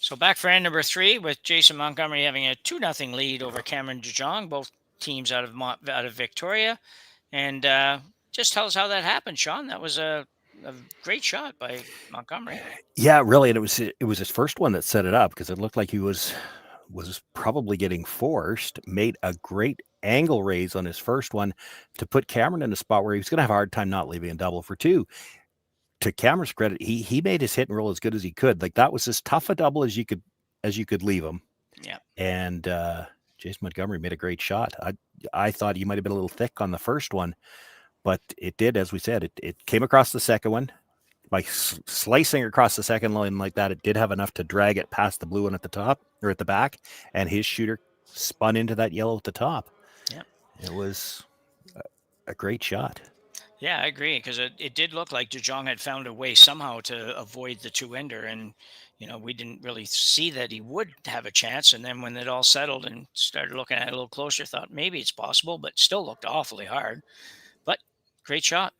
So back for end number 3 with Jason Montgomery having a 2-0 lead over Cameron Jong, both teams out of Victoria. And just tell us how that happened, Sean. That was a great shot by Montgomery. Yeah, really. And it was his first one that set it up, because it looked like he was probably getting forced, made a great angle raise on his first one to put Cameron in a spot where he was going to have a hard time not leaving a double for 2. to Cameron's credit, he made his hit and roll as good as he could. Like, that was as tough a double as you could leave him. Yeah. And Jason Montgomery made a great shot. I thought he might have been a little thick on the first one, but it did, as we said, it came across the second one. By slicing across the second line like that, it did have enough to drag it past the blue one at the top or at the back, and his shooter spun into that yellow at the top. Yeah. It was a great shot. Yeah, I agree, because it did look like Jong had found a way somehow to avoid the two-ender, and we didn't really see that he would have a chance. And then when it all settled and started looking at it a little closer, thought maybe it's possible, but still looked awfully hard. But great shot.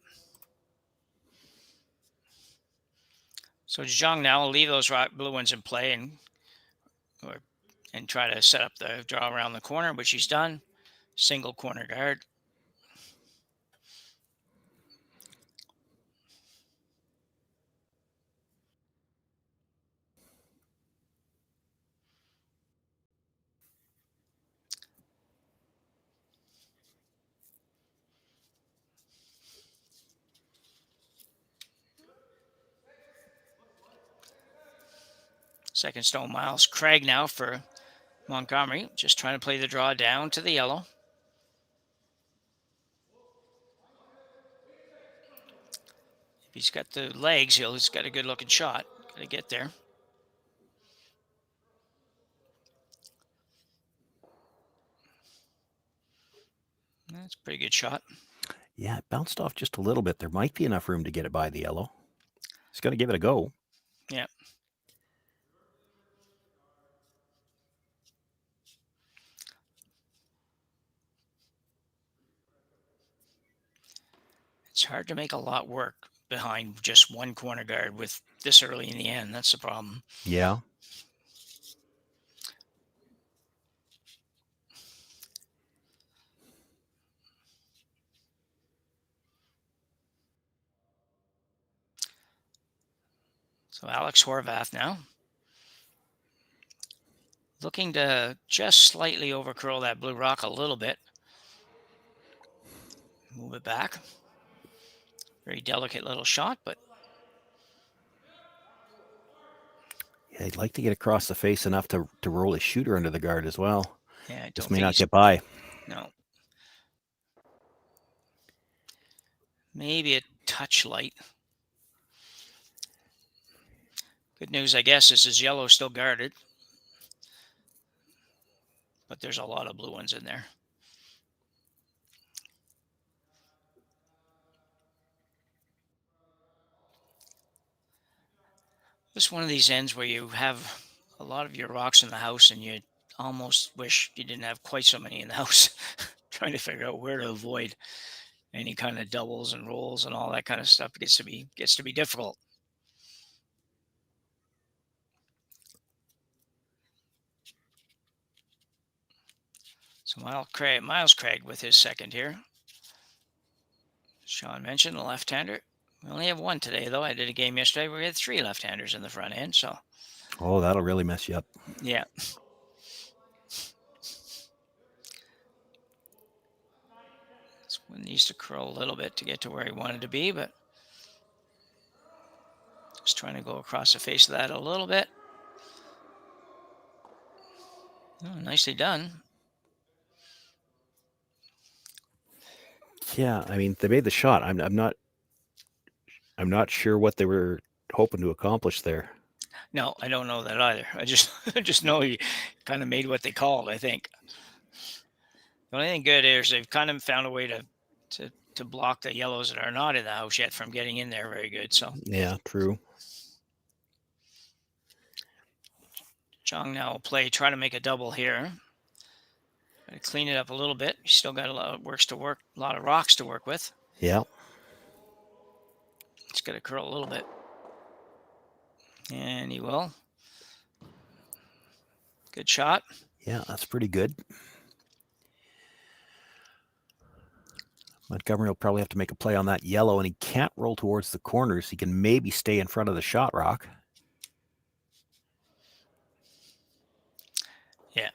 So Jong now will leave those blue ones in play and try to set up the draw around the corner, which he's done. Single corner guard. Second stone Miles Craig now for Montgomery, just trying to play the draw down to the yellow. If he's got the legs, he's got a good looking shot. Got to get there. That's a pretty good shot. Yeah, it bounced off just a little bit. There might be enough room to get it by the yellow. He's going to give it a go. Yeah. It's hard to make a lot work behind just one corner guard with this early in the end. That's the problem. Yeah. So Alex Horvath now. Looking to just slightly overcurl that blue rock a little bit. Move it back. Very delicate little shot, but... Yeah, he'd like to get across the face enough to roll his shooter under the guard as well. Yeah, this may not get by. No. Maybe a touch light. Good news, I guess, is his yellow still guarded. But there's a lot of blue ones in there. Just one of these ends where you have a lot of your rocks in the house and you almost wish you didn't have quite so many in the house. Trying to figure out where to avoid any kind of doubles and rolls and all that kind of stuff gets to be difficult. So Miles Craig with his second here. Sean mentioned the left-hander. We only have one today, though. I did a game yesterday where we had 3 left-handers in the front end, so. Oh, that'll really mess you up. Yeah. This one needs to curl a little bit to get to where he wanted to be, but just trying to go across the face of that a little bit. Oh, nicely done. Yeah, I mean, they made the shot. I'm not sure what they were hoping to accomplish there. No, I don't know that either. I just know he kind of made what they called, I think. The only thing good is they've kind of found a way to block the yellows that are not in the house yet from getting in there very good. So yeah, true. Jong now will try to make a double here. Got to clean it up a little bit. He's still got a lot of rocks to work with. Yeah. It's got to curl a little bit. And he will. Good shot. Yeah, that's pretty good. Montgomery will probably have to make a play on that yellow, and he can't roll towards the corners. He can maybe stay in front of the shot rock. Yeah.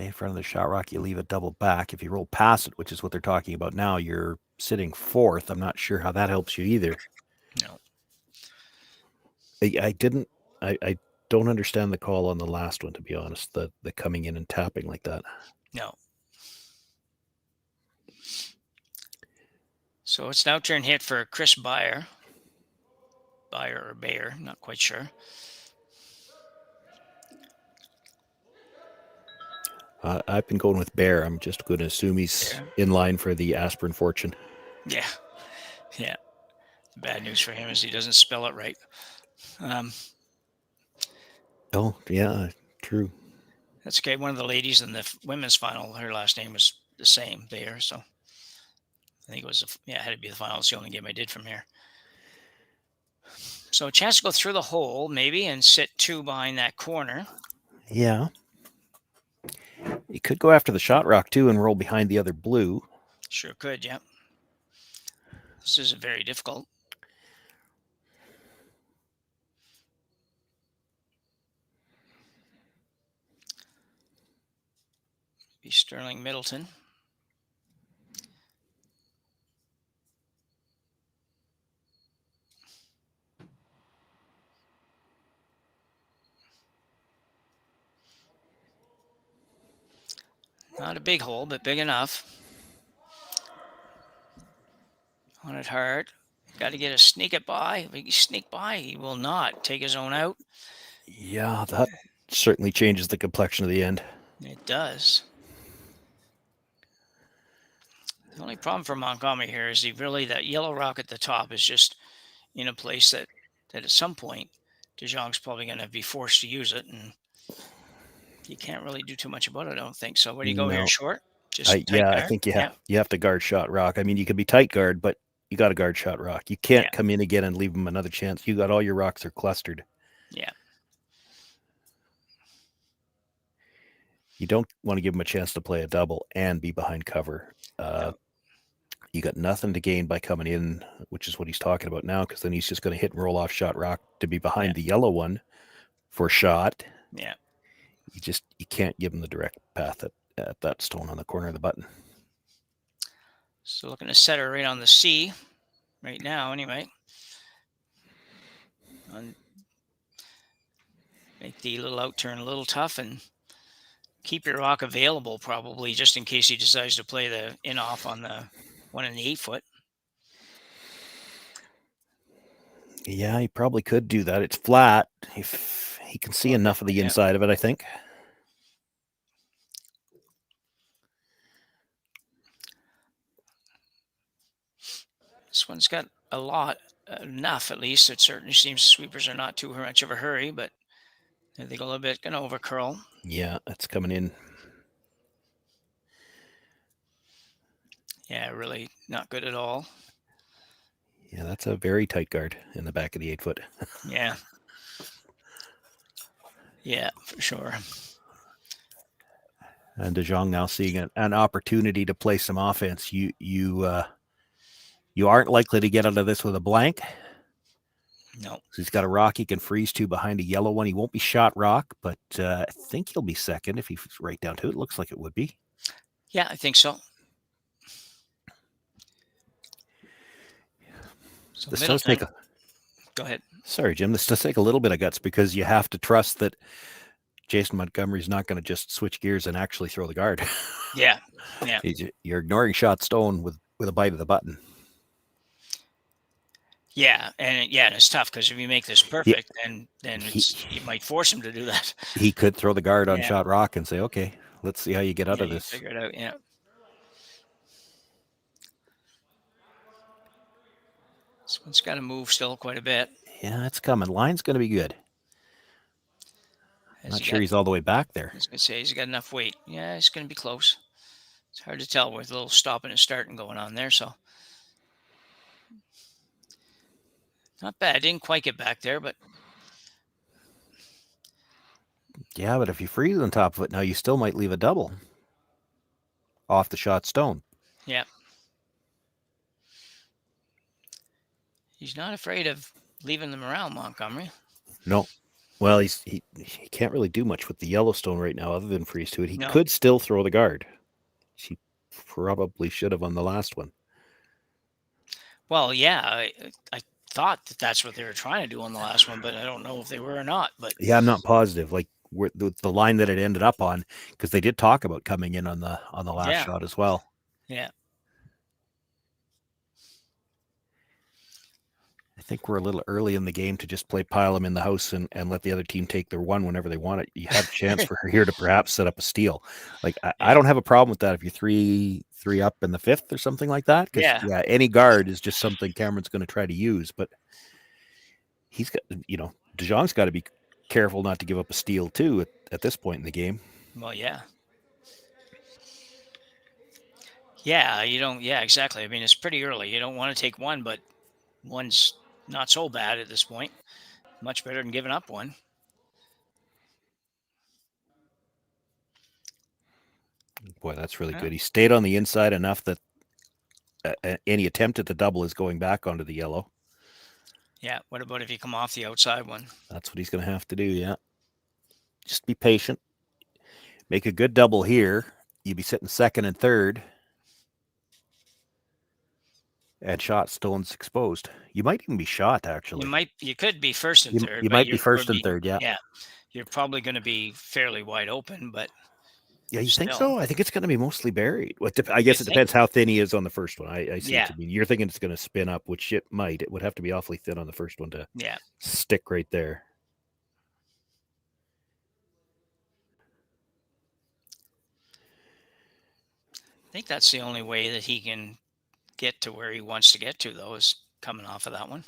stay in front of the shot rock, you leave a double back. If you roll past it, which is what they're talking about now, you're sitting fourth. I'm not sure how that helps you either. No. I don't understand the call on the last one, to be honest, the coming in and tapping like that. No. So it's now turn hit for Chris Bayer. Bayer or Bayer, not quite sure. I've been going with Bear. I'm just going to assume he's in line for the aspirin fortune. Yeah. Yeah. The bad news for him is he doesn't spell it right. Oh, yeah, true. That's okay. One of the ladies in the women's final, her last name was the same, Bayer. So I think it was, it had to be the final. It's the only game I did from here. So a chance to go through the hole, maybe, and sit 2 behind that corner. Yeah. You could go after the shot rock, too, and roll behind the other blue. Sure could, yeah. This is very difficult. Be Sterling Middleton. Not a big hole, but big enough. On it hard. Got to get a sneak it by. If he can sneak by, he will not take his own out. Yeah, that certainly changes the complexion of the end. It does. The only problem for Montgomery here is that yellow rock at the top is just in a place that at some point, Jong's probably going to be forced to use it, and you can't really do too much about it, I don't think. So where do you go here? Short? Just tight guard? I think you have to guard shot rock. I mean, you could be tight guard, but you got to guard shot rock. You can't come in again and leave them another chance. You got all your rocks are clustered. Yeah. You don't want to give him a chance to play a double and be behind cover. You got nothing to gain by coming in, which is what he's talking about now, because then he's just going to hit and roll off shot rock to be behind the yellow one for shot. Yeah. You can't give him the direct path at that stone on the corner of the button. So looking to set her right on the C right now, anyway. Make the little out turn a little tough and keep your rock available probably just in case he decides to play the in off on the 1 and the 8 foot. Yeah, he probably could do that. It's flat. If he can see enough of the inside of it, I think. This one's got a lot, enough at least. It certainly seems sweepers are not too much of a hurry, but I think a little bit going to over curl. Yeah, it's coming in. Yeah, really not good at all. Yeah, that's a very tight guard in the back of the 8 foot. Yeah. Yeah, for sure. And Jong now seeing an opportunity to play some offense. You aren't likely to get out of this with a blank. No. He's got a rock he can freeze to behind a yellow one. He won't be shot rock, but I think he'll be second if he's right down to it. Looks like it would be. Yeah, I think so. So this does take Go ahead. Sorry, Jim. This does take a little bit of guts because you have to trust that Jason Montgomery's not going to just switch gears and actually throw the guard. Yeah. You're ignoring shot stone with a bite of the button. Yeah, and it's tough because if you make this perfect, then you might force him to do that. He could throw the guard on shot rock and say, "Okay, let's see how you get out of this." Figure it out. Yeah. This one's got to move still quite a bit. Yeah, it's coming. Line's going to be good. Not sure he's all the way back there. I was going to say he's got enough weight. Yeah, he's going to be close. It's hard to tell with a little stopping and starting going on there. So not bad. Didn't quite get back there, but yeah. But if you freeze on top of it now, you still might leave a double off the shot stone. Yeah. He's not afraid of leaving them around, Montgomery. No. Well, he can't really do much with the Yellowstone right now other than freeze to it. He No. could still throw the guard. He probably should have on the last one. Well, yeah, I thought that's what they were trying to do on the last one, but I don't know if they were or not. But yeah, I'm not positive. Like the line that it ended up on, because they did talk about coming in on the last shot as well. Yeah. I think we're a little early in the game to just pile them in the house and let the other team take their one whenever they want it. You have a chance for here to perhaps set up a steal. Like I don't have a problem with that if you're three up in the fifth or something like that. Yeah. Any guard is just something Cameron's going to try to use, but he's got, De Jong's got to be careful not to give up a steal too at this point in the game. Well, yeah. Yeah, you don't. Yeah, exactly. I mean, it's pretty early. You don't want to take one, but one's not so bad at this point. Much better than giving up one. Boy, that's really good. He stayed on the inside enough that any attempt at the double is going back onto the yellow. Yeah. What about if you come off the outside one? That's what he's going to have to do. Yeah. Just be patient. Make a good double here. You'd be sitting second and third. And shot stone's exposed. You might even be shot, actually. You could be first and third. You might be first and third, yeah. Yeah. You're probably going to be fairly wide open, but yeah, you think so? I think it's going to be mostly buried. I guess it depends how thin he is on the first one. I see what you mean. You're thinking it's going to spin up, which it might. It would have to be awfully thin on the first one to stick right there. I think that's the only way that he can get to where he wants to get to, though, is coming off of that one.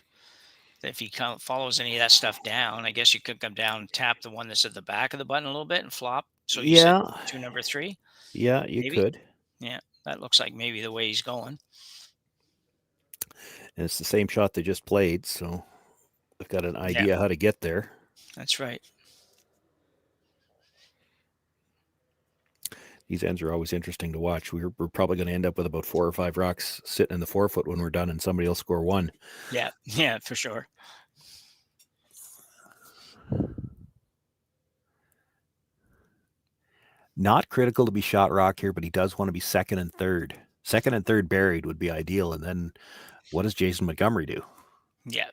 If he follows any of that stuff down, I guess you could come down and tap the one that's at the back of the button a little bit and flop. So you sit to number 3. Yeah, you could. Yeah, that looks like maybe the way he's going. And it's the same shot they just played, so I've got an idea how to get there. That's right. These ends are always interesting to watch. We're probably going to end up with about 4 or 5 rocks sitting in the 4-foot when we're done, and somebody will score one. Yeah, for sure. Not critical to be shot rock here, but he does want to be second and third. Second and third buried would be ideal. And then what does Jason Montgomery do? Yeah.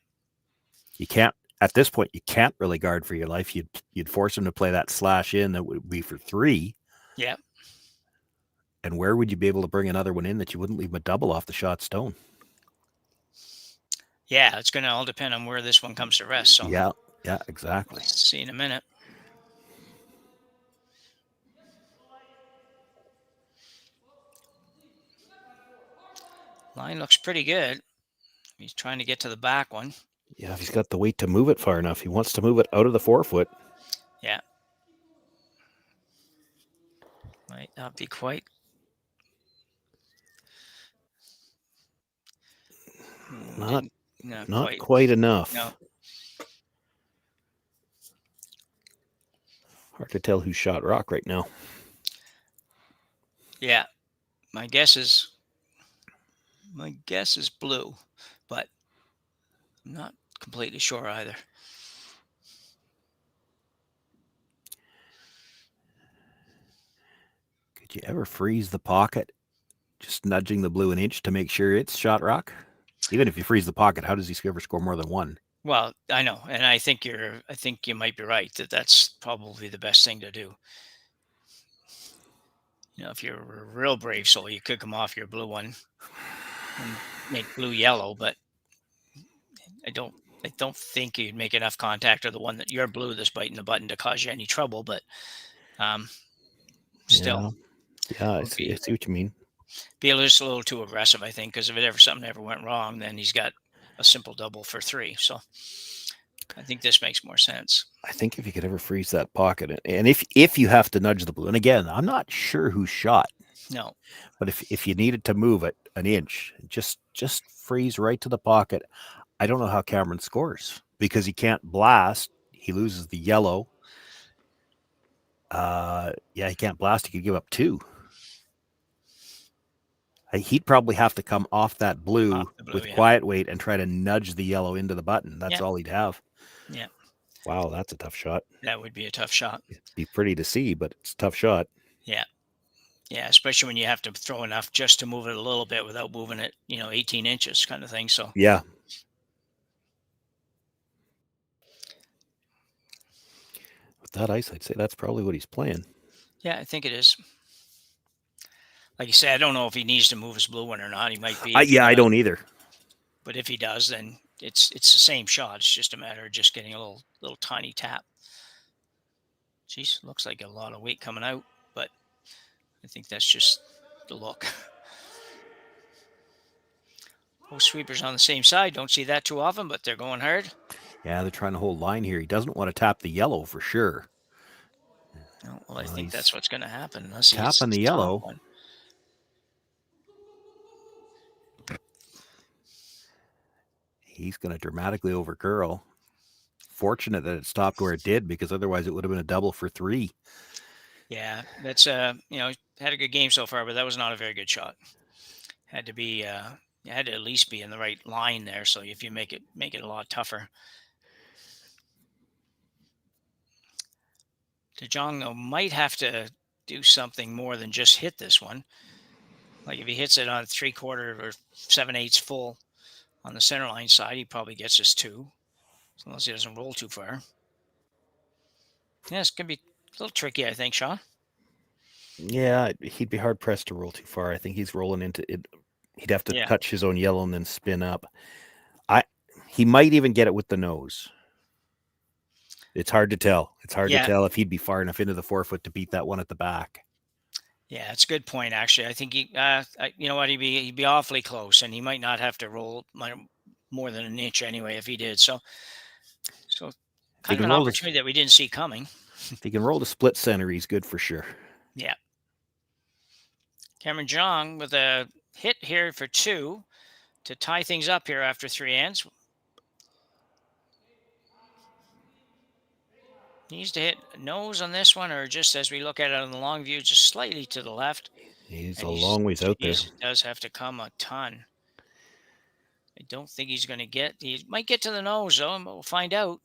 You can't, at this point, you can't really guard for your life. You'd force him to play that slash in that would be for 3. Yeah. And where would you be able to bring another one in that you wouldn't leave him a double off the shot stone? Yeah, it's going to all depend on where this one comes to rest. So yeah, exactly. See you in a minute. Line looks pretty good. He's trying to get to the back one. Yeah, if he's got the weight to move it far enough. He wants to move it out of the 4-foot. Yeah. Might not be quite. Not quite enough. No. Hard to tell who's shot rock right now. Yeah. My guess is blue, but I'm not completely sure either. Could you ever freeze the pocket? Just nudging the blue an inch to make sure it's shot rock? Even if you freeze the pocket, how does he ever score more than one? Well, I know, and I think you might be right that that's probably the best thing to do. If you're a real brave soul, you could come off your blue one and make blue yellow, but I don't think you'd make enough contact or the one that you're blue that's biting the button to cause you any trouble. But still, I see what you mean. Be just a little too aggressive, I think, because if something ever went wrong, then he's got a simple double for 3. So I think this makes more sense. I think if you could ever freeze that pocket, and if you have to nudge the blue, and again, I'm not sure who shot. No. But if you needed to move it an inch, just freeze right to the pocket. I don't know how Cameron scores because he can't blast. He loses the yellow. He can't blast. He could give up 2. He'd probably have to come off that blue with quiet weight and try to nudge the yellow into the button. That's all he'd have. Yeah. Wow, that's a tough shot. That would be a tough shot. Be pretty to see, but it's a tough shot. Yeah. Yeah, especially when you have to throw enough just to move it a little bit without moving it, 18 inches kind of thing. So, Yeah. With that ice, I'd say that's probably what he's playing. yeah, I think it is. Like you said, I don't know if he needs to move his blue one or not. He might be. I don't either. But if he does, then it's the same shot. It's just a matter of just getting a little tiny tap. Jeez, looks like a lot of weight coming out, but I think that's just the look. Both sweepers on the same side. Don't see that too often, but they're going hard. Yeah, they're trying to hold line here. He doesn't want to tap the yellow for sure. No, well, I think that's what's going to happen. Unless he tapping the yellow. He's going to dramatically overcurl. Fortunate that it stopped where it did, because otherwise it would have been a double for 3. Yeah, that's had a good game so far, but that was not a very good shot. Had to be had to at least be in the right line there. So if you make it a lot tougher. Jong, though, might have to do something more than just hit this one. Like if he hits it on 3/4 or 7/8 full on the center line side, he probably gets his 2, unless he doesn't roll too far. Yeah, it's going to be a little tricky, I think, Sean. Yeah, he'd be hard pressed to roll too far. I think he's rolling into it. He'd have to touch his own yellow and then spin up. He might even get it with the nose. It's hard to tell. It's hard to tell if he'd be far enough into the 4-foot to beat that one at the back. Yeah, it's a good point, actually. I think you know what, he'd be awfully close, and he might not have to roll more than an inch anyway if he did. So kind of an opportunity that we didn't see coming. If he can roll the split center, he's good for sure. Yeah. Cameron Jong with a hit here for 2 to tie things up here after 3 ends. Needs to hit nose on this one, or just as we look at it on the long view, just slightly to the left. He's a long ways out there. He does have to come a ton. I don't think he's going to get. He might get to the nose, though, and we'll find out.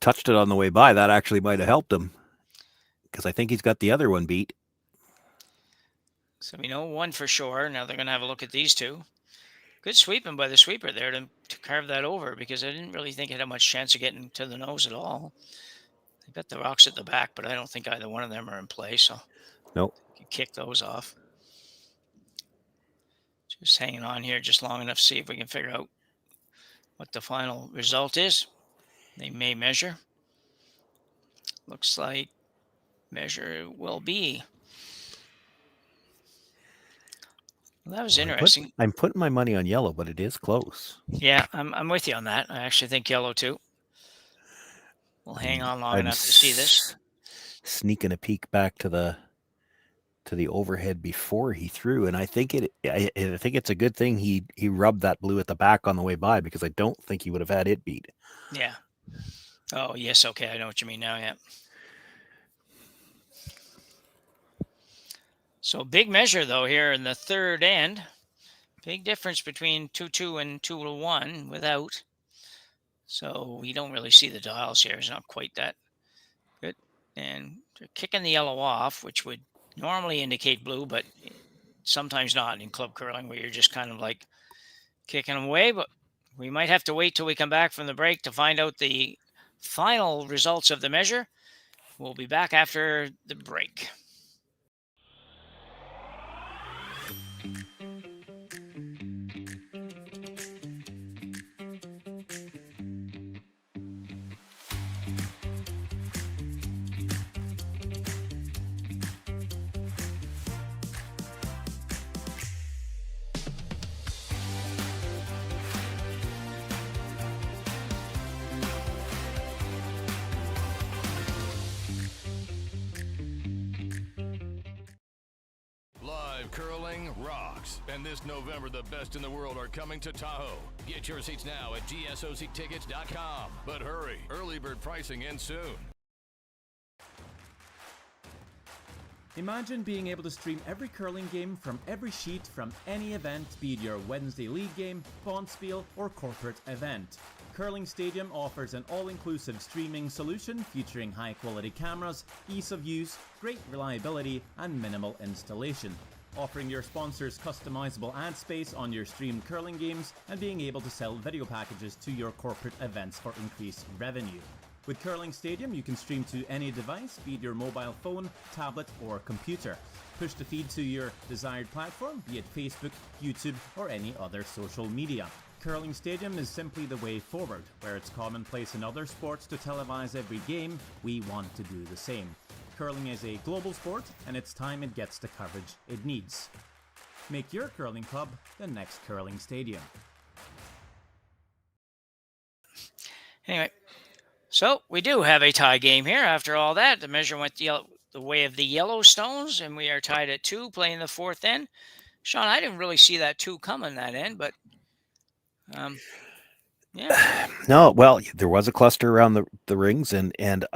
Touched it on the way by. That actually might have helped him, because I think he's got the other one beat. So we know one for sure. Now they're going to have a look at these 2. Good sweeping by the sweeper there to carve that over, because I didn't really think it had much chance of getting to the nose at all. They got the rocks at the back, but I don't think either one of them are in play, so nope. You can kick those off. Just hanging on here just long enough to see if we can figure out what the final result is. They may measure. Looks like measure will be. Well, that was interesting. I'm putting my money on yellow, but it is close. Yeah, I'm with you on that. I actually think yellow too. We'll hang on long enough to see this. Sneaking a peek back to the overhead before he threw, and I think it's a good thing he rubbed that blue at the back on the way by, because I don't think he would have had it beat. Yeah. Oh yes, okay, I know what you mean now. Yeah. So big measure, though, here in the third end. Big difference between 2-2 and 2-1 without. So we don't really see the dials here. It's not quite that good. And they're kicking the yellow off, which would normally indicate blue, but sometimes not in club curling, where you're just kind of like kicking them away. But we might have to wait till we come back from the break to find out the final results of the measure. We'll be back after the break. Curling rocks. And this November, the best in the world are coming to Tahoe. Get your seats now at gsoctickets.com. But hurry, early bird pricing ends soon. Imagine being able to stream every curling game from every sheet from any event, be it your Wednesday league game, bonspiel, or corporate event. Curling Stadium offers an all-inclusive streaming solution featuring high-quality cameras, ease of use, great reliability, and minimal installation. Offering your sponsors customizable ad space on your streamed curling games and being able to sell video packages to your corporate events for increased revenue. With Curling Stadium, you can stream to any device, be it your mobile phone, tablet, or computer. Push the feed to your desired platform, be it Facebook, YouTube, or any other social media. Curling Stadium is simply the way forward. Where it's commonplace in other sports to televise every game, we want to do the same. Curling is a global sport, and it's time it gets the coverage it needs. Make your curling club the next Curling Stadium. Anyway, so we do have a tie game here. After all that, the measure went the way of the Yellowstones, and we are tied at 2, playing the fourth end. Sean, I didn't really see that 2 coming that end, but yeah. No, well, there was a cluster around the rings, and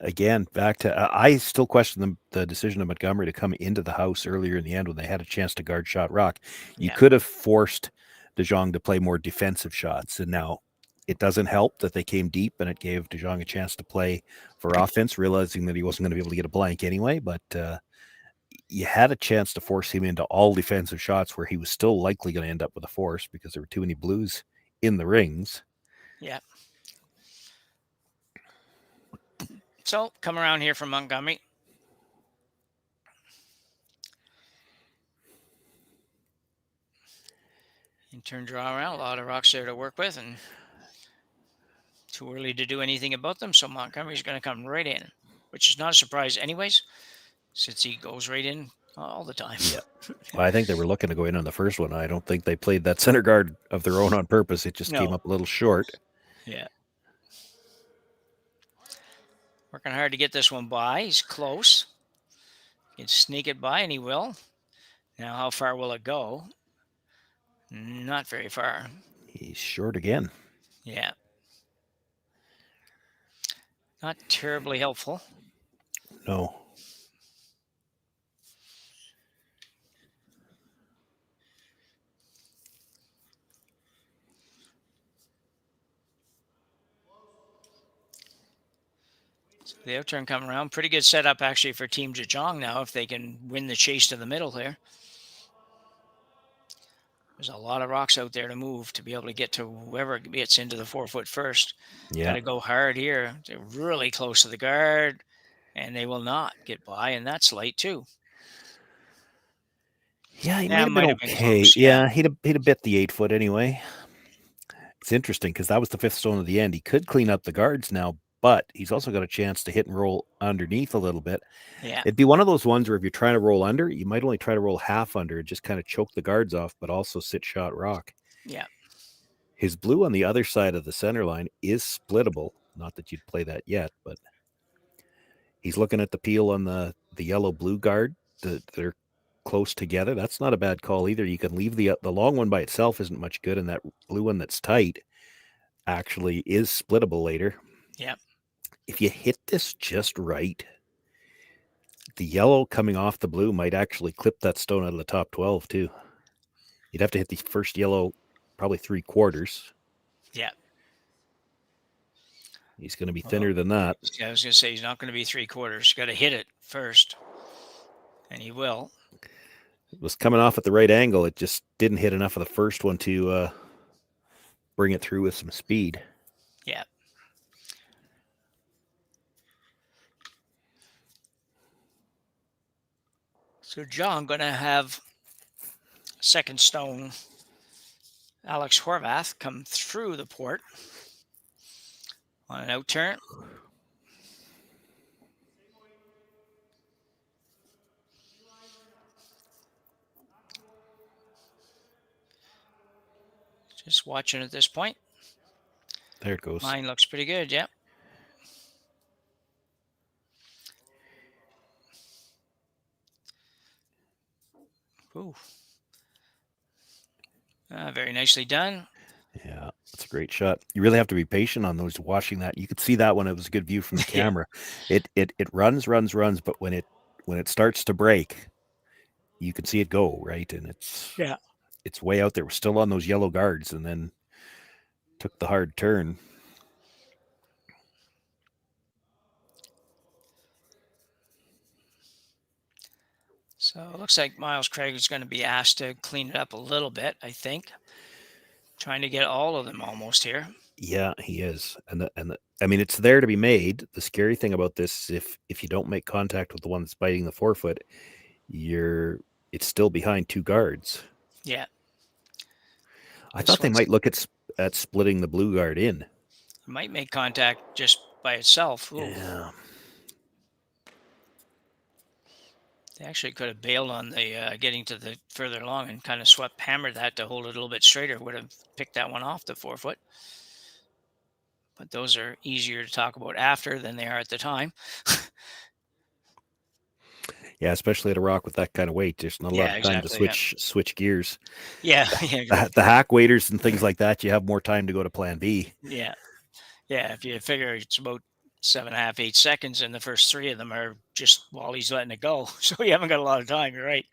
again, back to I still question the decision of Montgomery to come into the house earlier in the end when they had a chance to guard shot rock. You could have forced De Jong to play more defensive shots, and now it doesn't help that they came deep, and it gave De Jong a chance to play for offense, realizing that he wasn't going to be able to get a blank anyway, but you had a chance to force him into all defensive shots where he was still likely going to end up with a force because there were too many blues in the rings. Yeah. So come around here from Montgomery. And turn draw around. A lot of rocks there to work with, and too early to do anything about them. So Montgomery's going to come right in, which is not a surprise anyways, since he goes right in all the time. Yeah. Well, I think they were looking to go in on the first one. I don't think they played that center guard of their own on purpose. It just came up a little short. Yeah. Working hard to get this one by. He's close. He can sneak it by, and he will. Now, how far will it go? Not very far. He's short again. Yeah. Not terribly helpful. No. The outturn coming around. Pretty good setup, actually, for Team Jong now, if they can win the chase to the middle here. There's a lot of rocks out there to move to be able to get to whoever gets into the 4-foot first. Yeah. Got to go hard here. They're really close to the guard, and they will not get by, and that's late, too. Yeah, he might have been okay. Close, yeah, he'd have bit the 8-foot anyway. It's interesting because that was the 5th stone of the end. He could clean up the guards now, but he's also got a chance to hit and roll underneath a little bit. Yeah. It'd be one of those ones where if you're trying to roll under, you might only try to roll half under and just kind of choke the guards off, but also sit shot rock. Yeah. His blue on the other side of the center line is splittable. Not that you'd play that yet, but he's looking at the peel on the yellow-blue guard. They're close together. That's not a bad call either. You can leave the long one by itself isn't much good, and that blue one that's tight actually is splittable later. Yeah. If you hit this just right, the yellow coming off the blue might actually clip that stone out of the top 12 too. You'd have to hit the first yellow probably 3/4. Yeah. He's going to be thinner than that. Yeah, I was going to say he's not going to be 3/4. Got to hit it first, and he will. It was coming off at the right angle. It just didn't hit enough of the first one to bring it through with some speed. Yeah. So John going to have second stone Alex Horvath come through the port on an outturn. Just watching at this point. There it goes. Mine looks pretty good, yeah. Ooh. Very nicely done. Yeah, that's a great shot. You really have to be patient on those watching that. You could see that when it was a good view from the camera. It runs, but when it starts to break, you can see it go, right? And it's way out there. We're still on those yellow guards, and then Took the hard turn. So it looks like Miles Craig is going to be asked to clean it up a little bit, I think. Trying to get all of them almost here. Yeah, he is. I mean, it's there to be made. The scary thing about this is if you don't make contact with the one that's biting the forefoot, it's still behind two guards. Yeah. I thought they might look at splitting the blue guard in. Might make contact just by itself. Ooh. Yeah. They actually could have bailed on the getting to the further along and kind of hammered that to hold it a little bit straighter. Would have picked that one off the forefoot. But those are easier to talk about after than they are at the time. Yeah, especially at a rock with that kind of weight. There's not a lot of time to switch gears. Yeah. The hack waders and things like that, you have more time to go to plan B. Yeah. Yeah, if you figure it's about 7.5, 8 seconds, and the first 3 of them are just while he's letting it go. So you haven't got a lot of time. You're right.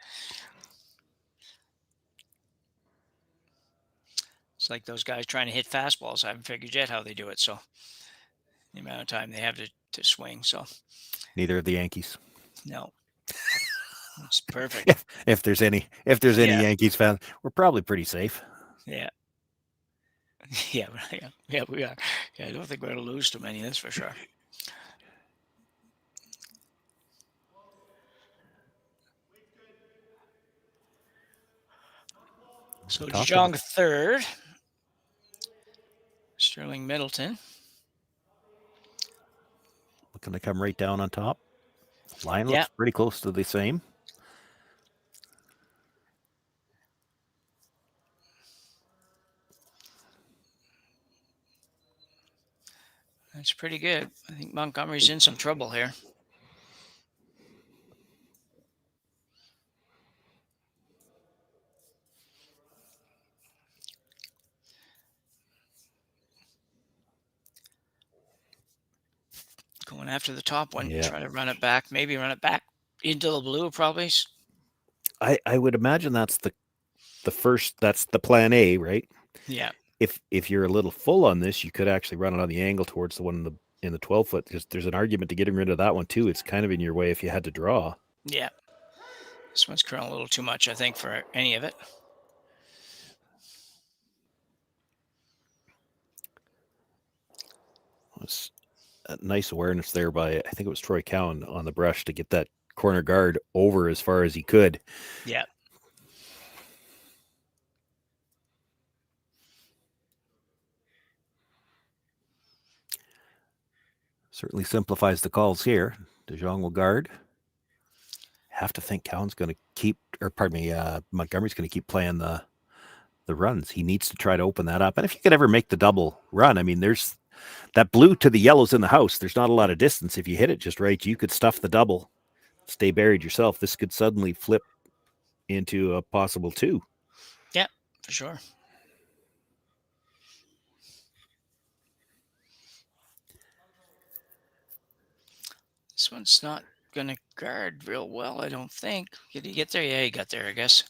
It's like those guys trying to hit fastballs. I haven't figured yet how they do it. So the amount of time they have to swing. So neither of the Yankees. No. It's perfect. If there's any Yankees fans, we're probably pretty safe. Yeah. Yeah, we are. Yeah, I don't think we're going to lose too many, that's for sure. So Jong third. Sterling Middleton. Looking to come right down on top. Line looks pretty close to the same. That's pretty good. I think Montgomery's in some trouble here. Going after the top one, try to run it back, maybe run it back into the blue, probably. I would imagine that's that's the plan A, right? Yeah. If you're a little full on this, you could actually run it on the angle towards the one in the 12 foot, because there's an argument to getting rid of that one too. It's kind of in your way if you had to draw. Yeah. This one's curling a little too much, I think, for any of it. It's a nice awareness there by, I think it was Troy Cowan on the brush to get that corner guard over as far as he could. Yeah. Certainly simplifies the calls here. Jong will guard. Have to think Cowan's going to keep, or pardon me, Montgomery's going to keep playing the runs. He needs to try to open that up. And if you could ever make the double run, I mean, there's that blue to the yellows in the house. There's not a lot of distance. If you hit it just right, you could stuff the double, stay buried yourself. This could suddenly flip into a possible 2. Yeah, for sure. This one's not going to guard real well, I don't think. Did he get there? Yeah, he got there, I guess.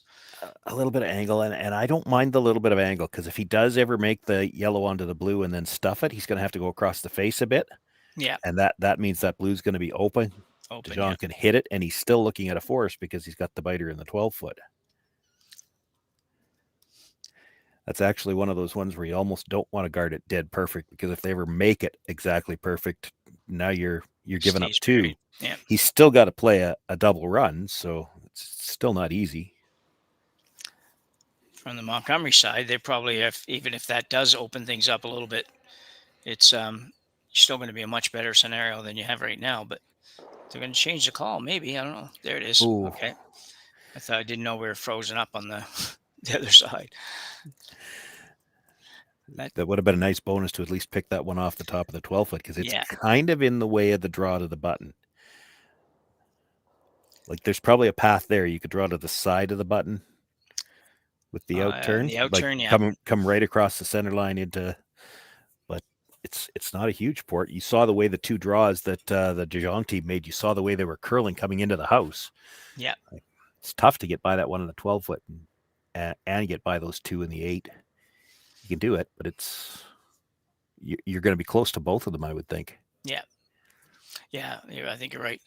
A little bit of angle, and I don't mind the little bit of angle, because if he does ever make the yellow onto the blue and then stuff it, he's going to have to go across the face a bit. Yeah. And that means that blue's going to be open. Jong can hit it, and he's still looking at a force because he's got the biter in the 12 foot. That's actually one of those ones where you almost don't want to guard it dead perfect, because if they ever make it exactly perfect, now you're giving up 2. Yeah. He's still got to play a double run, so it's still not easy. From the Montgomery side, they probably have, even if that does open things up a little bit, it's still going to be a much better scenario than you have right now. But they're going to change the call, maybe. I don't know. There it is. Ooh. Okay. I didn't know we were frozen up on the other side. That would have been a nice bonus to at least pick that one off the top of the 12 foot, because it's kind of in the way of the draw to the button. Like, there's probably a path there. You could draw to the side of the button with the out turn. The out like turn, yeah. Come right across the center line into, but it's not a huge port. You saw the way the 2 draws that the Jong team made. You saw the way they were curling coming into the house. Yeah. It's tough to get by that one in the 12 foot and get by those 2 in the 8. You can do it, but it's you're going to be close to both of them, I would think. Yeah. Yeah, I think you're right.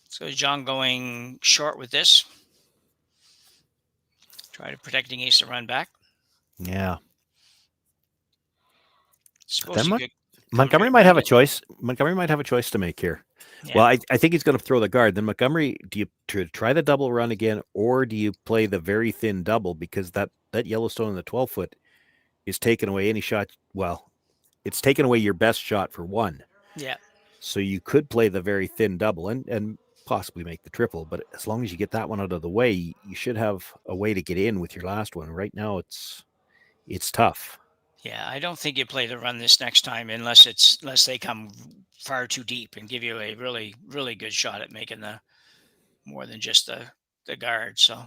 So John going short with this. Try to protect against the run back. Yeah. Suppose he could Montgomery might have a choice. Montgomery might have a choice to make here. Yeah. Well, I think he's going to throw the guard. Then Montgomery, do you try the double run again, or do you play the very thin double, because that Yellowstone in the 12-foot is taking away any shot? Well, it's taken away your best shot for one. Yeah. So you could play the very thin double and possibly make the triple, but as long as you get that one out of the way, you should have a way to get in with your last one. Right now, it's tough. Yeah, I don't think you play the run this next time unless they come far too deep and give you a really, really good shot at making the more than just the guard. So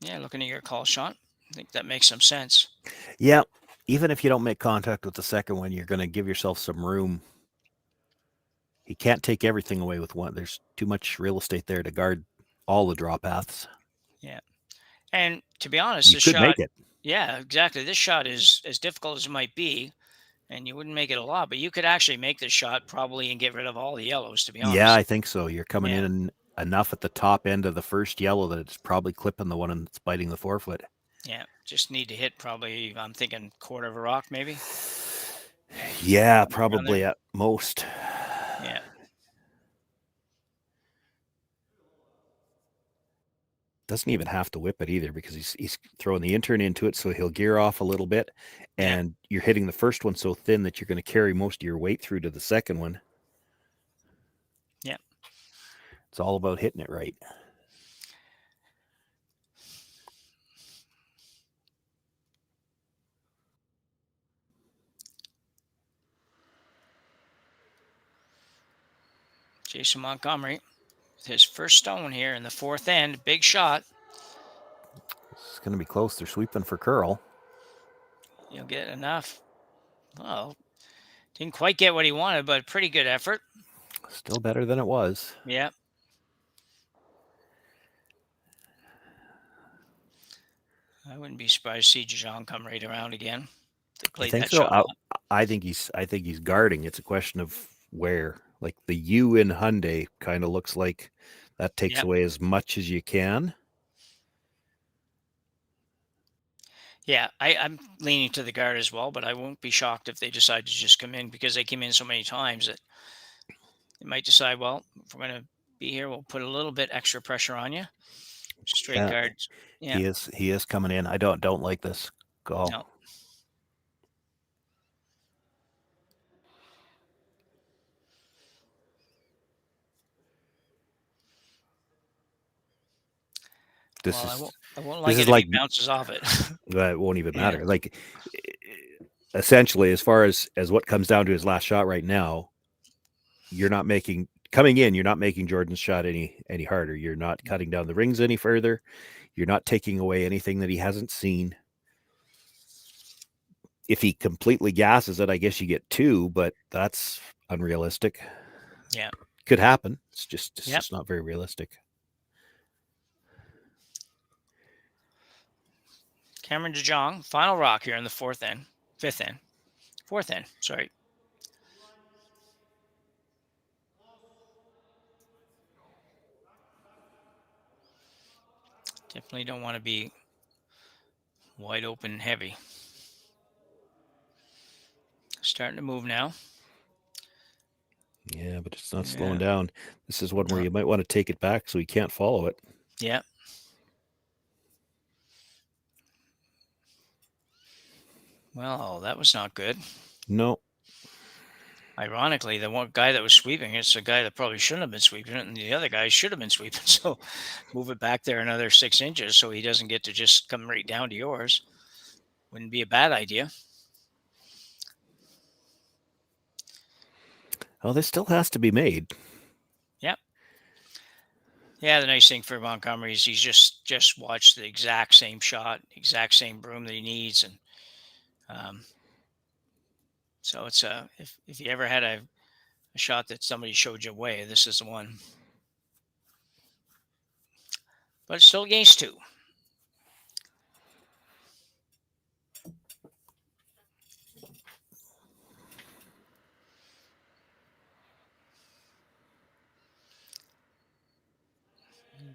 yeah, looking at your call shot, I think that makes some sense. Yeah, even if you don't make contact with the second one, you're going to give yourself some room. He can't take everything away with one. There's too much real estate there to guard all the draw paths. Yeah. And to be honest, You this could shot, make it. yeah, exactly. This shot is as difficult as it might be, and you wouldn't make it a lot, but you could actually make this shot probably and get rid of all the yellows, to be honest. Yeah, I think so. You're coming Yeah. in enough at the top end of the first yellow that it's probably clipping the one that's biting the 4-foot. Yeah, just need to hit probably, I'm thinking quarter of a rock maybe. Yeah, probably at most. Yeah. Doesn't even have to whip it either, because he's throwing the intern into it, so he'll gear off a little bit, and you're hitting the first one so thin that you're going to carry most of your weight through to the second one. Yeah. It's all about hitting it right. Jason Montgomery with his first stone here in the fourth end. Big shot. It's going to be close. They're sweeping for curl. You'll get enough. Well, didn't quite get what he wanted, but pretty good effort. Still better than it was. Yeah. I wouldn't be surprised to see Jong come right around again. I think so. I think he's guarding. It's a question of where. Like the U in Hyundai kind of looks like that takes away as much as you can. Yeah, I'm leaning to the guard as well, but I won't be shocked if they decide to just come in, because they came in so many times that they might decide, well, if we're going to be here, we'll put a little bit extra pressure on you. Straight guards. Yeah. He is coming in. I don't like this call. No. I won't like it if he bounces off it. It won't even matter. Like, essentially, as far as what comes down to his last shot right now, you're not making Jordan's shot any harder. You're not cutting down the rings any further. You're not taking away anything that he hasn't seen. If he completely gasses it, I guess you get 2, but that's unrealistic. Yeah. Could happen. It's just not very realistic. Cameron DeJong, final rock here in the fourth end. Sorry. Definitely don't want to be wide open and heavy. Starting to move now. Yeah, but it's not slowing down. This is one where you might want to take it back so he can't follow it. Yeah. Well, that was not good. No. Ironically, the one guy that was sweeping it's a guy that probably shouldn't have been sweeping it, and the other guy should have been sweeping. So move it back there another 6 inches so he doesn't get to just come right down to yours. Wouldn't be a bad idea. Oh, this still has to be made. Yep. Yeah, the nice thing for Montgomery is he's just watched the exact same shot, exact same broom that he needs, and so it's if you ever had a shot that somebody showed you a way, this is the one. but still against 2.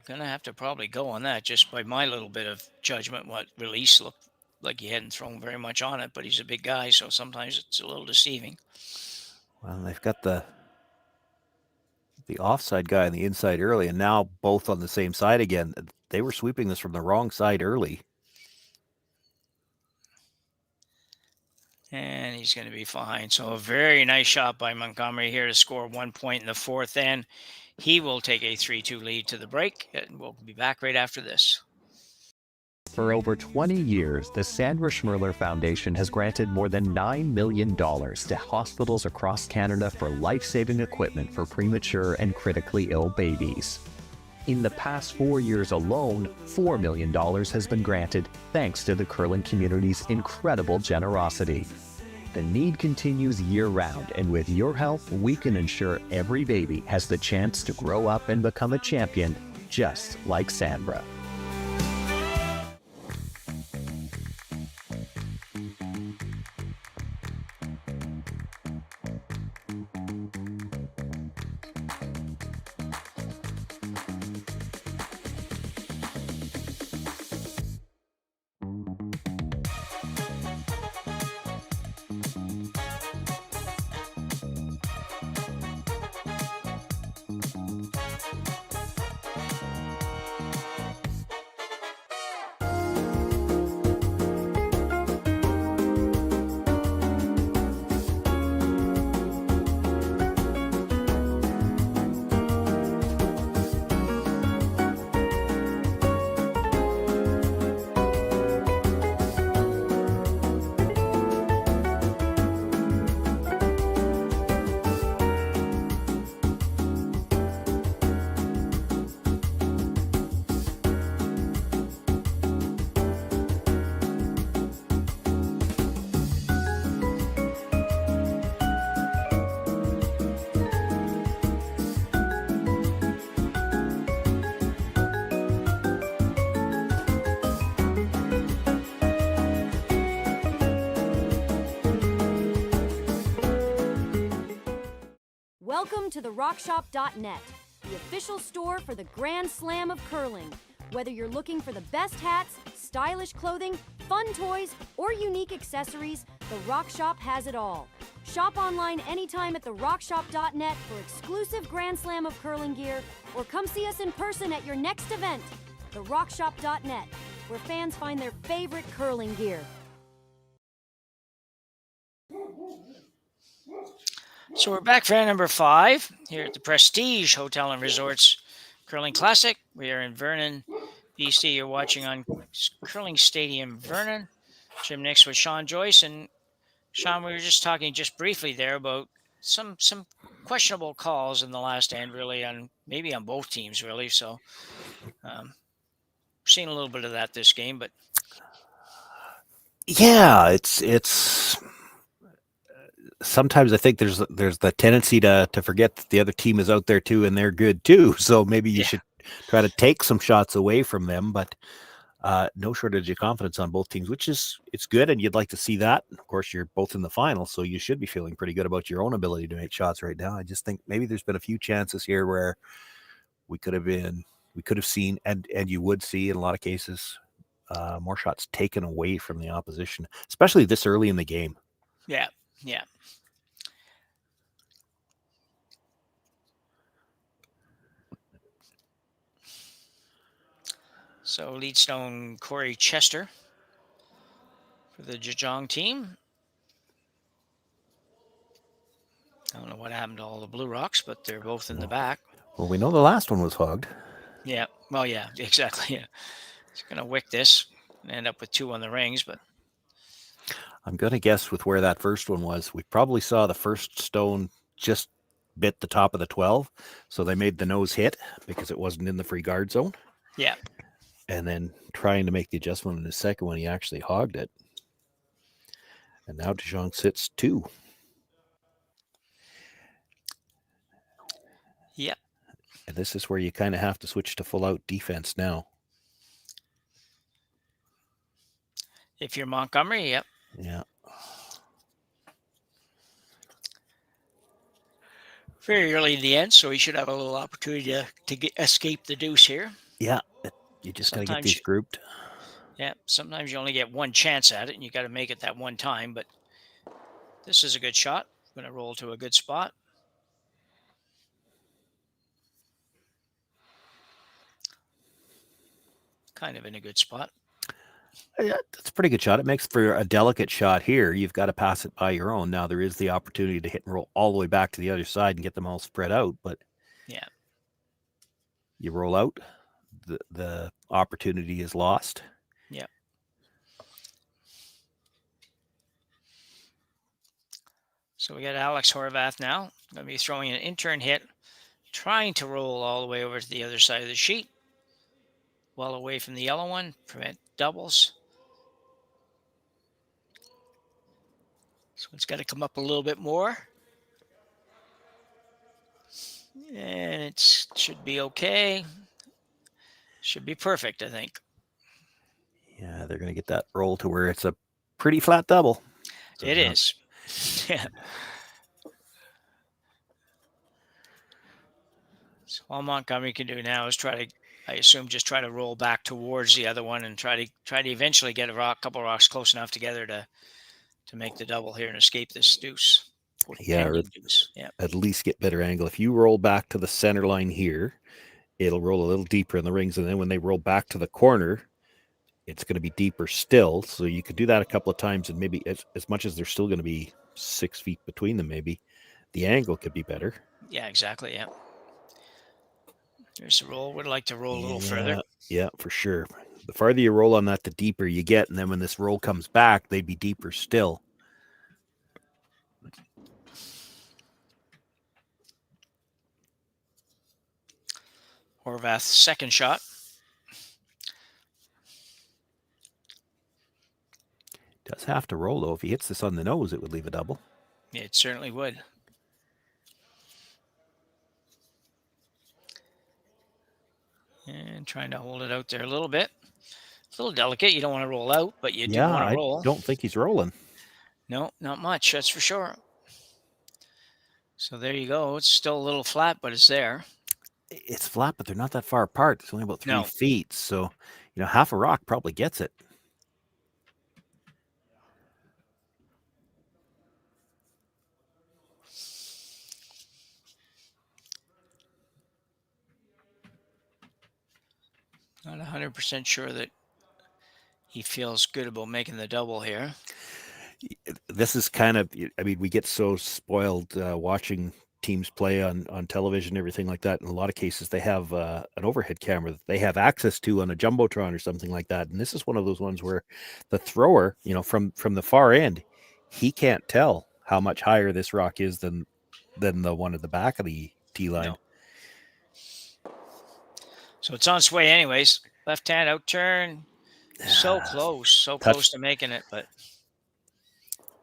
Gonna have to probably go on that just by my little bit of judgment. What release looked like he hadn't thrown very much on it, but he's a big guy, so sometimes it's a little deceiving. Well, they've got the offside guy on the inside early, and now both on the same side again. They were sweeping this from the wrong side early. And he's going to be fine. So a very nice shot by Montgomery here to score 1 point in the 4th. And he will take a 3-2 lead to the break. And we'll be back right after this. For over 20 years, the Sandra Schmirler Foundation has granted more than $9 million to hospitals across Canada for life-saving equipment for premature and critically ill babies. In the past 4 years alone, $4 million has been granted thanks to the curling community's incredible generosity. The need continues year-round, and with your help, we can ensure every baby has the chance to grow up and become a champion, just like Sandra. Welcome to the RockShop.net, the official store for the Grand Slam of curling. Whether you're looking for the best hats, stylish clothing, fun toys, or unique accessories, the Rock Shop has it all. Shop online anytime at therockshop.net for exclusive Grand Slam of curling gear, or come see us in person at your next event. TheRockShop.net, where fans find their favorite curling gear. So we're back for number 5 here at the Prestige Hotel and Resorts Curling Classic. We are in Vernon, BC. You're watching on Curling Stadium Vernon. Jim Nix with Sean Joyce. And Sean, we were just talking just briefly there about some questionable calls in the last end, really, on maybe on both teams, really. So seen a little bit of that this game, but yeah, it's sometimes I think there's the tendency to forget that the other team is out there too, and they're good too. So maybe you should try to take some shots away from them, but no shortage of confidence on both teams, which is it's good, and you'd like to see that. Of course, you're both in the final, so you should be feeling pretty good about your own ability to make shots right now. I just think maybe there's been a few chances here where we could have seen, and you would see in a lot of cases, more shots taken away from the opposition, especially this early in the game. Yeah. So lead stone Corey Chester for the Jong team. I don't know what happened to all the Blue Rocks, but they're both in the back. Well, we know the last one was hogged. Yeah. Well, yeah, exactly. Yeah. It's going to wick this and end up with 2 on the rings, but I'm going to guess with where that first one was, we probably saw the first stone just bit the top of the 12. So they made the nose hit because it wasn't in the free guard zone. Yeah. And then trying to make the adjustment in the second one, he actually hogged it. And now Jong sits 2. Yep. And this is where you kind of have to switch to full out defense now. If you're Montgomery, yep. Yeah. Very early in the end, so he should have a little opportunity to escape the deuce here. Yeah. You just got to get these grouped. Yeah, sometimes you only get one chance at it, and you got to make it that one time. But this is a good shot. Going to roll to a good spot. Kind of in a good spot. Yeah, that's a pretty good shot. It makes for a delicate shot here. You've got to pass it by your own. Now, there is the opportunity to hit and roll all the way back to the other side and get them all spread out. But yeah, you roll out, the opportunity is lost. Yeah. So we got Alex Horvath now. Going to be throwing an in-turn hit, trying to roll all the way over to the other side of the sheet. Well away from the yellow one, prevent doubles. So it's got to come up a little bit more. And it should be okay. Should be perfect, I think. Yeah, they're going to get that roll to where it's a pretty flat double. So it is. Yeah. So all Montgomery can do now is try to roll back towards the other one and try to eventually get a couple rocks close enough together to make the double here and escape this deuce. Yeah, at least get better angle. If you roll back to the center line here, it'll roll a little deeper in the rings. And then when they roll back to the corner, it's going to be deeper still. So you could do that a couple of times, and maybe as much as there's still going to be 6 feet between them, maybe the angle could be better. Yeah, exactly. Yeah. There's a roll. Would like to roll a little further. Yeah, for sure. The farther you roll on that, the deeper you get. And then when this roll comes back, they'd be deeper still. Horvath's second shot. Does have to roll, though. If he hits this on the nose, it would leave a double. It certainly would. And trying to hold it out there a little bit. It's a little delicate. You don't want to roll out, but you do want to roll. I don't think he's rolling. No, not much. That's for sure. So there you go. It's still a little flat, but it's there. It's flat, but they're not that far apart. It's only about 3 feet. So, half a rock probably gets it. Not 100% sure that he feels good about making the double here. This is kind of, we get so spoiled watching teams play on television, everything like that. In a lot of cases, they have an overhead camera that they have access to on a Jumbotron or something like that. And this is one of those ones where the thrower, from the far end, he can't tell how much higher this rock is than the one at the back of the tee line. No. So it's on its way anyways. Left hand out turn. So close to making it, but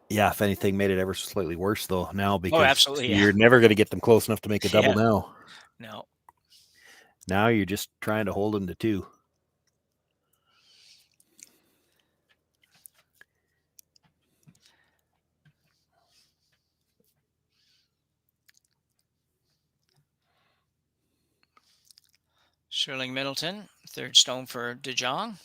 yeah, if anything, made it ever so slightly worse though now, because absolutely, you're never going to get them close enough to make a double now. No. Now you're just trying to hold them to 2. Sterling Middleton, third stone for Jong.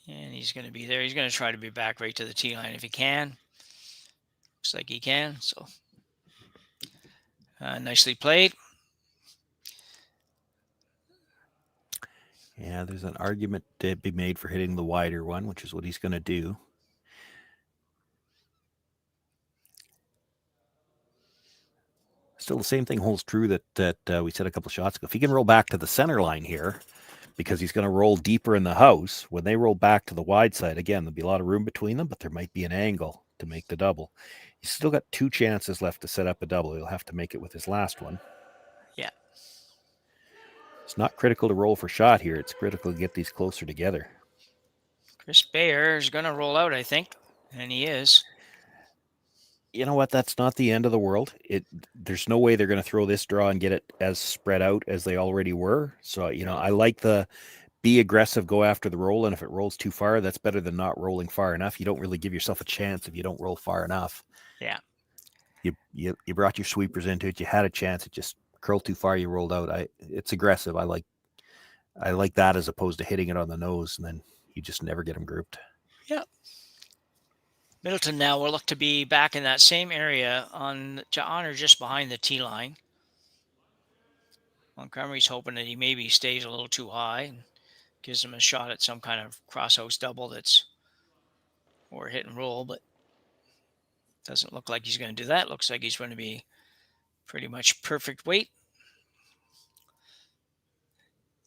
And he's going to be there. He's going to try to be back right to the tee line if he can. Looks like he can. So nicely played. Yeah, there's an argument to be made for hitting the wider one, which is what he's going to do. Still, the same thing holds true that we said a couple shots ago. If he can roll back to the center line here, because he's going to roll deeper in the house, when they roll back to the wide side, again, there'll be a lot of room between them, but there might be an angle to make the double. He's still got 2 chances left to set up a double. He'll have to make it with his last one. Yeah. It's not critical to roll for shot here. It's critical to get these closer together. Chris Bayer is going to roll out, I think, and he is. You know what? That's not the end of the world. There's no way they're going to throw this draw and get it as spread out as they already were. So, I like the be aggressive, go after the roll, and if it rolls too far, that's better than not rolling far enough. You don't really give yourself a chance if you don't roll far enough. Yeah. You brought your sweepers into it. You had a chance. It just curled too far. You rolled out. It's aggressive. I like that as opposed to hitting it on the nose, and then you just never get them grouped. Yeah. Middleton now will look to be back in that same area to honor just behind the tee line. Montgomery's hoping that he maybe stays a little too high and gives him a shot at some kind of crosshouse double or hit and roll, but doesn't look like he's going to do that. Looks like he's going to be pretty much perfect weight.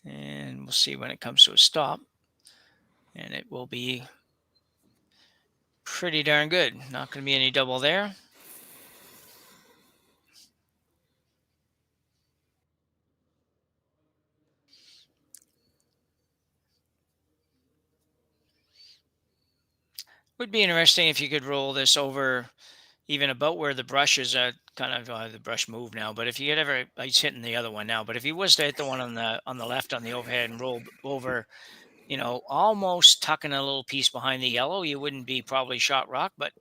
And we'll see when it comes to a stop. And it will be pretty darn good. Not going to be any double there. Would be interesting if you could roll this over even about where the brush is at, kind of the brush move now. But if you could ever, he's hitting the other one now. But if he was to hit the one on the left on the overhead and roll over, almost tucking a little piece behind the yellow, you wouldn't be probably shot rock, but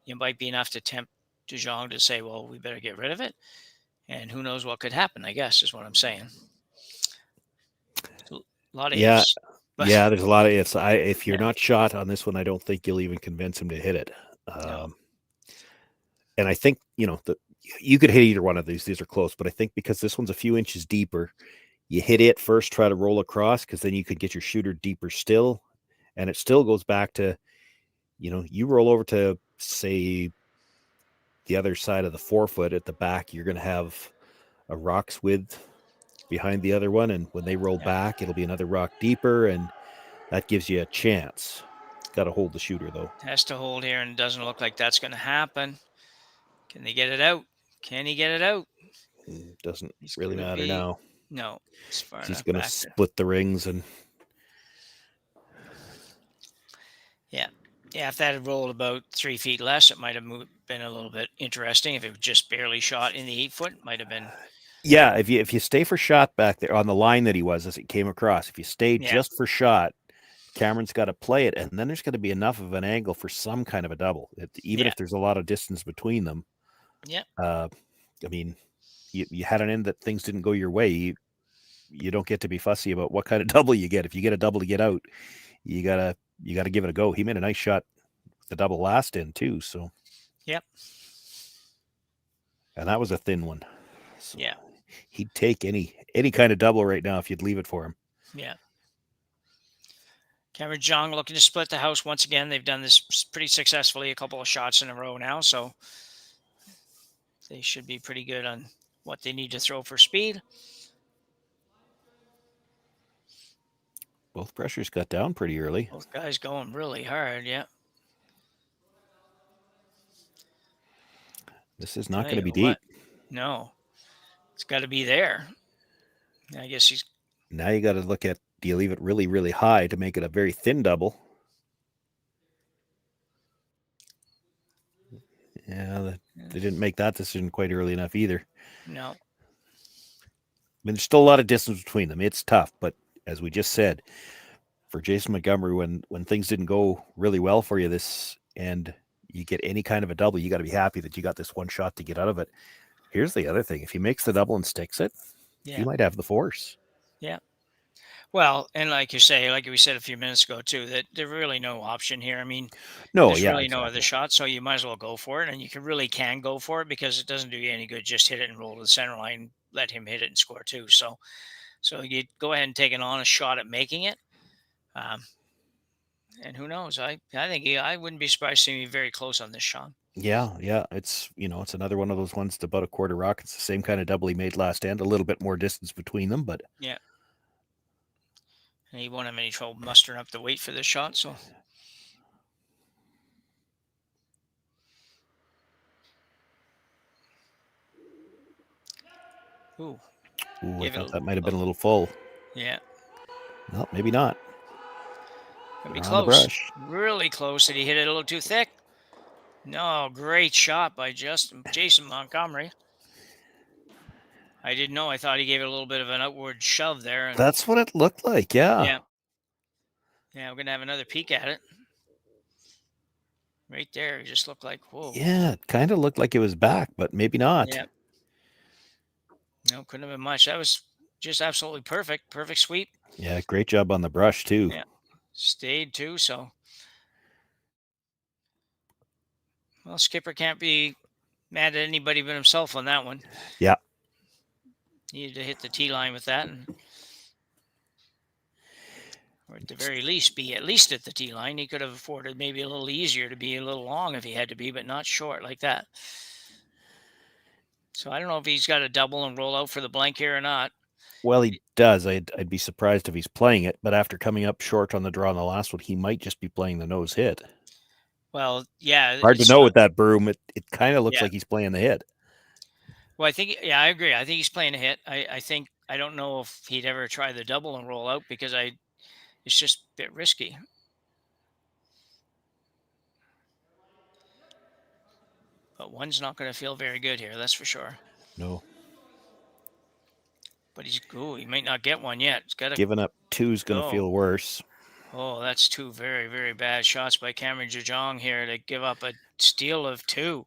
you might be enough to tempt Jong to say, well, we better get rid of it. And who knows what could happen, I guess, is what I'm saying. A lot of ifs. Yeah, there's a lot of ifs. If you're not shot on this one, I don't think you'll even convince him to hit it. No. And I think, you could hit either one of these. These are close, but I think because this one's a few inches deeper, you hit it first, try to roll across, because then you could get your shooter deeper still. And it still goes back to, you roll over to, say, the other side of the 4-foot at the back, you're going to have a rock's width behind the other one. And when they roll back, it'll be another rock deeper, and that gives you a chance. Got to hold the shooter, though. Has to hold here, and it doesn't look like that's going to happen. Can they get it out? Can he get it out? It doesn't really matter now. No. It's far He's going to split the rings. And yeah, if that had rolled about 3 feet less, it might have been a little bit interesting. If it was just barely shot in the 8-foot, it might have been. Yeah, if you stay for shot back there on the line that he was as it came across, if you stay just for shot, Cameron's got to play it, and then there's got to be enough of an angle for some kind of a double, even if there's a lot of distance between them. Yeah. I mean, you had an end that things didn't go your way. You don't get to be fussy about what kind of double you get. If you get a double to get out, you gotta give it a go. He made a nice shot with the double last in too. So. Yep. And that was a thin one. So yeah. He'd take any kind of double right now if you'd leave it for him. Yeah. Cameron Jong looking to split the house once again. They've done this pretty successfully, a couple of shots in a row now, so they should be pretty good on what they need to throw for speed. Both pressures got down pretty early. Both guys going really hard, yeah. This is not going to be deep. No. It's got to be there. I guess he's... Now you got to look at, do you leave it really, really high to make it a very thin double? Yeah, they didn't make that decision quite early enough either. No. I mean, there's still a lot of distance between them. It's tough, but as we just said, for Jason Montgomery, when things didn't go really well for you and you get any kind of a double, you got to be happy that you got this one shot to get out of it. Here's the other thing. If he makes the double and sticks it, he might have the force. Yeah. Well, and like you say, like we said a few minutes ago too, that there's really no option here. I mean, there's really no other shot, so you might as well go for it, and you can go for it because it doesn't do you any good. Just hit it and roll to the center line, let him hit it and score too. So you go ahead and take an honest shot at making it. And who knows? I think I wouldn't be surprised to see me very close on this shot. Yeah. It's it's another one of those ones to about a quarter rock. It's the same kind of double he made last end, a little bit more distance between them, but yeah. And he won't have any trouble mustering up the weight for this shot, so. Ooh. I thought that might have been a little full. Yeah. No, maybe not. Could be Around the close. brush. Really close. Did he hit it a little too thick? No, great shot by Jason Montgomery. I didn't know. I thought he gave it a little bit of an outward shove there. And That's what it looked like, yeah. yeah. Yeah, we're going to have another peek at it. Right there. It just looked like, whoa. Yeah, it kind of looked like it was back, but maybe not. Yeah. No, couldn't have been much. That was just absolutely perfect. Perfect sweep. Yeah, great job on the brush, too. Yeah. Stayed, too, so. Well, Skipper can't be mad at anybody but himself on that one. Yeah. Needed to hit the tee line with that. Or at the very least, be at least at the tee line. He could have afforded maybe a little easier to be a little long if he had to be, but not short like that. So I don't know if he's got a double and roll out for the blank here or not. Well, he does. I'd be surprised if he's playing it, but after coming up short on the draw on the last one, he might just be playing the nose hit. Well, yeah. Hard to know with that broom. It kind of looks like he's playing the hit. Well, I think, I agree. I think he's playing a hit. I don't know if he'd ever try the double and roll out because it's just a bit risky. But one's not going to feel very good here, that's for sure. No. But he might not get one yet. It's got to giving up two's going to feel worse. Oh, that's two very, very bad shots by Cameron Jong here to give up a steal of two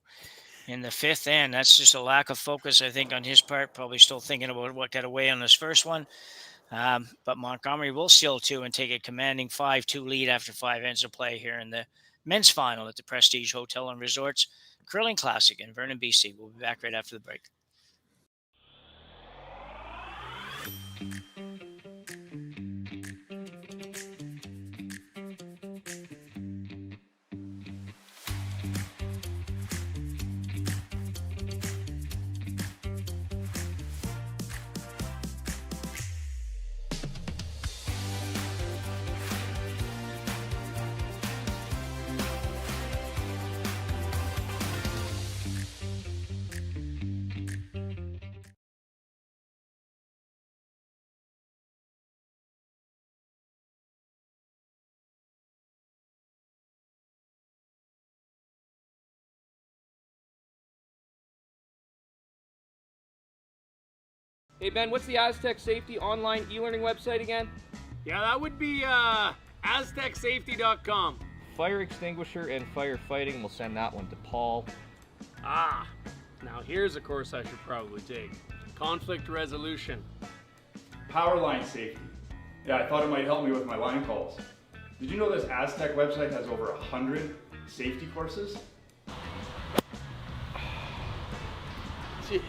in the fifth end. That's just a lack of focus, I think, on his part. Probably still thinking about what got away on this first one. But Montgomery will steal two and take a commanding 5-2 lead after 5 ends of play here in the men's final at the Prestige Hotel and Resorts Curling Classic in Vernon, BC. We'll be back right after the break. Hey Ben, what's the Aztec Safety online e-learning website again? Yeah, that would be aztecsafety.com. Fire extinguisher and firefighting, we'll send that one to Paul. Now here's a course I should probably take. Conflict resolution. Power line safety. Yeah, I thought it might help me with my line calls. Did you know this Aztec website has over 100 safety courses? Jeez.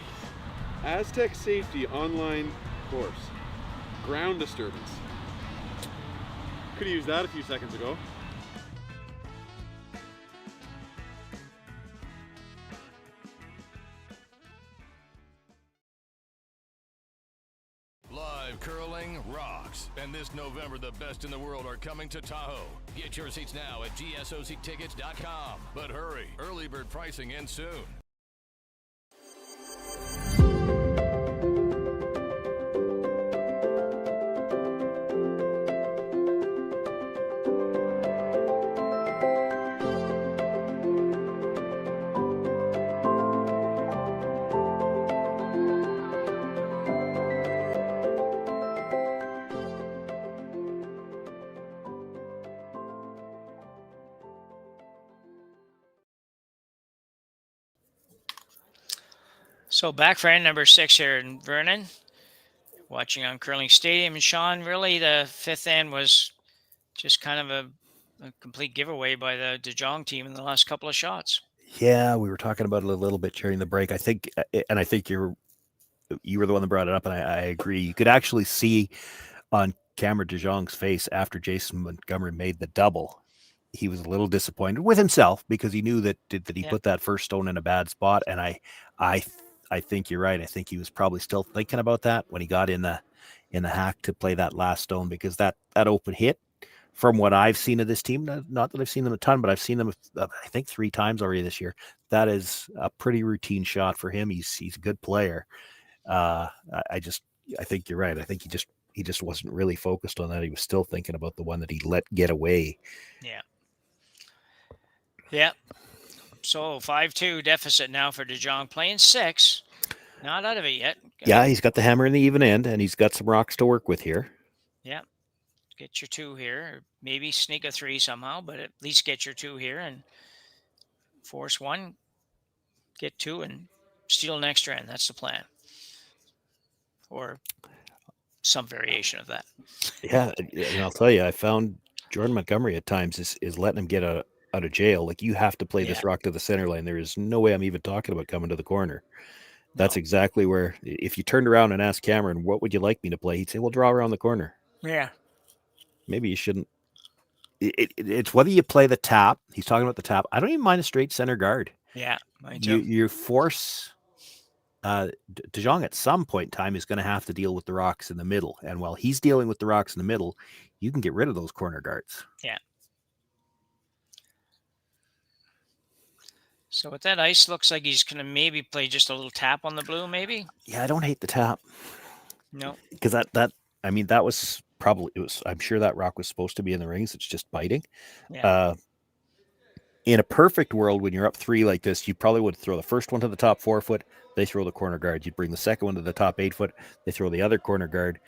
Aztec Safety online course. Ground disturbance. Could have used that a few seconds ago. Live curling rocks. And this November, the best in the world are coming to Tahoe. Get your seats now at gsoctickets.com. But hurry, early bird pricing ends soon. So back for end number 6 here in Vernon, watching on Curling Stadium. And Sean, really the fifth end was just kind of a complete giveaway by the Jong team in the last couple of shots. Yeah, we were talking about it a little bit during the break. I think you were the one that brought it up, and I agree. You could actually see on Cameron Jong's face after Jason Montgomery made the double, he was a little disappointed with himself because he knew that he put that first stone in a bad spot. And I think you're right. I think he was probably still thinking about that when he got in the hack to play that last stone, because that open hit, from what I've seen of this team, not that I've seen them a ton, but I've seen them, I think 3 times already this year. That is a pretty routine shot for him. He's a good player. I think you're right. I think he just wasn't really focused on that. He was still thinking about the one that he let get away. Yeah. Yeah. So 5-2 deficit now for Jong, playing 6. Not out of it yet. Yeah, he's got the hammer in the even end, and he's got some rocks to work with here. Yeah. Get your 2 here, or maybe sneak a 3 somehow, but at least get your 2 here and force 1, get 2, and steal an extra end. That's the plan. Or some variation of that. Yeah, and I'll tell you, I found Jordan Montgomery at times is letting him get out of jail. Like, you have to play this rock to the center line. There is no way I'm even talking about coming to the corner. That's exactly where, if you turned around and asked Cameron, what would you like me to play? He'd say, well, draw around the corner. Yeah. Maybe you shouldn't. It's whether you play the tap. He's talking about the tap. I don't even mind a straight center guard. Yeah, mine too. You force Jong at some point in time is going to have to deal with the rocks in the middle. And while he's dealing with the rocks in the middle, you can get rid of those corner guards. Yeah. So with that ice, looks like he's going to maybe play just a little tap on the blue, maybe? Yeah, I don't hate the tap. No. Because that was probably, I'm sure that rock was supposed to be in the rings. It's just biting. Yeah. In a perfect world, when you're up 3 like this, you probably would throw the first one to the top 4 foot. They throw the corner guard. You'd bring the second one to the top 8 foot. They throw the other corner guard.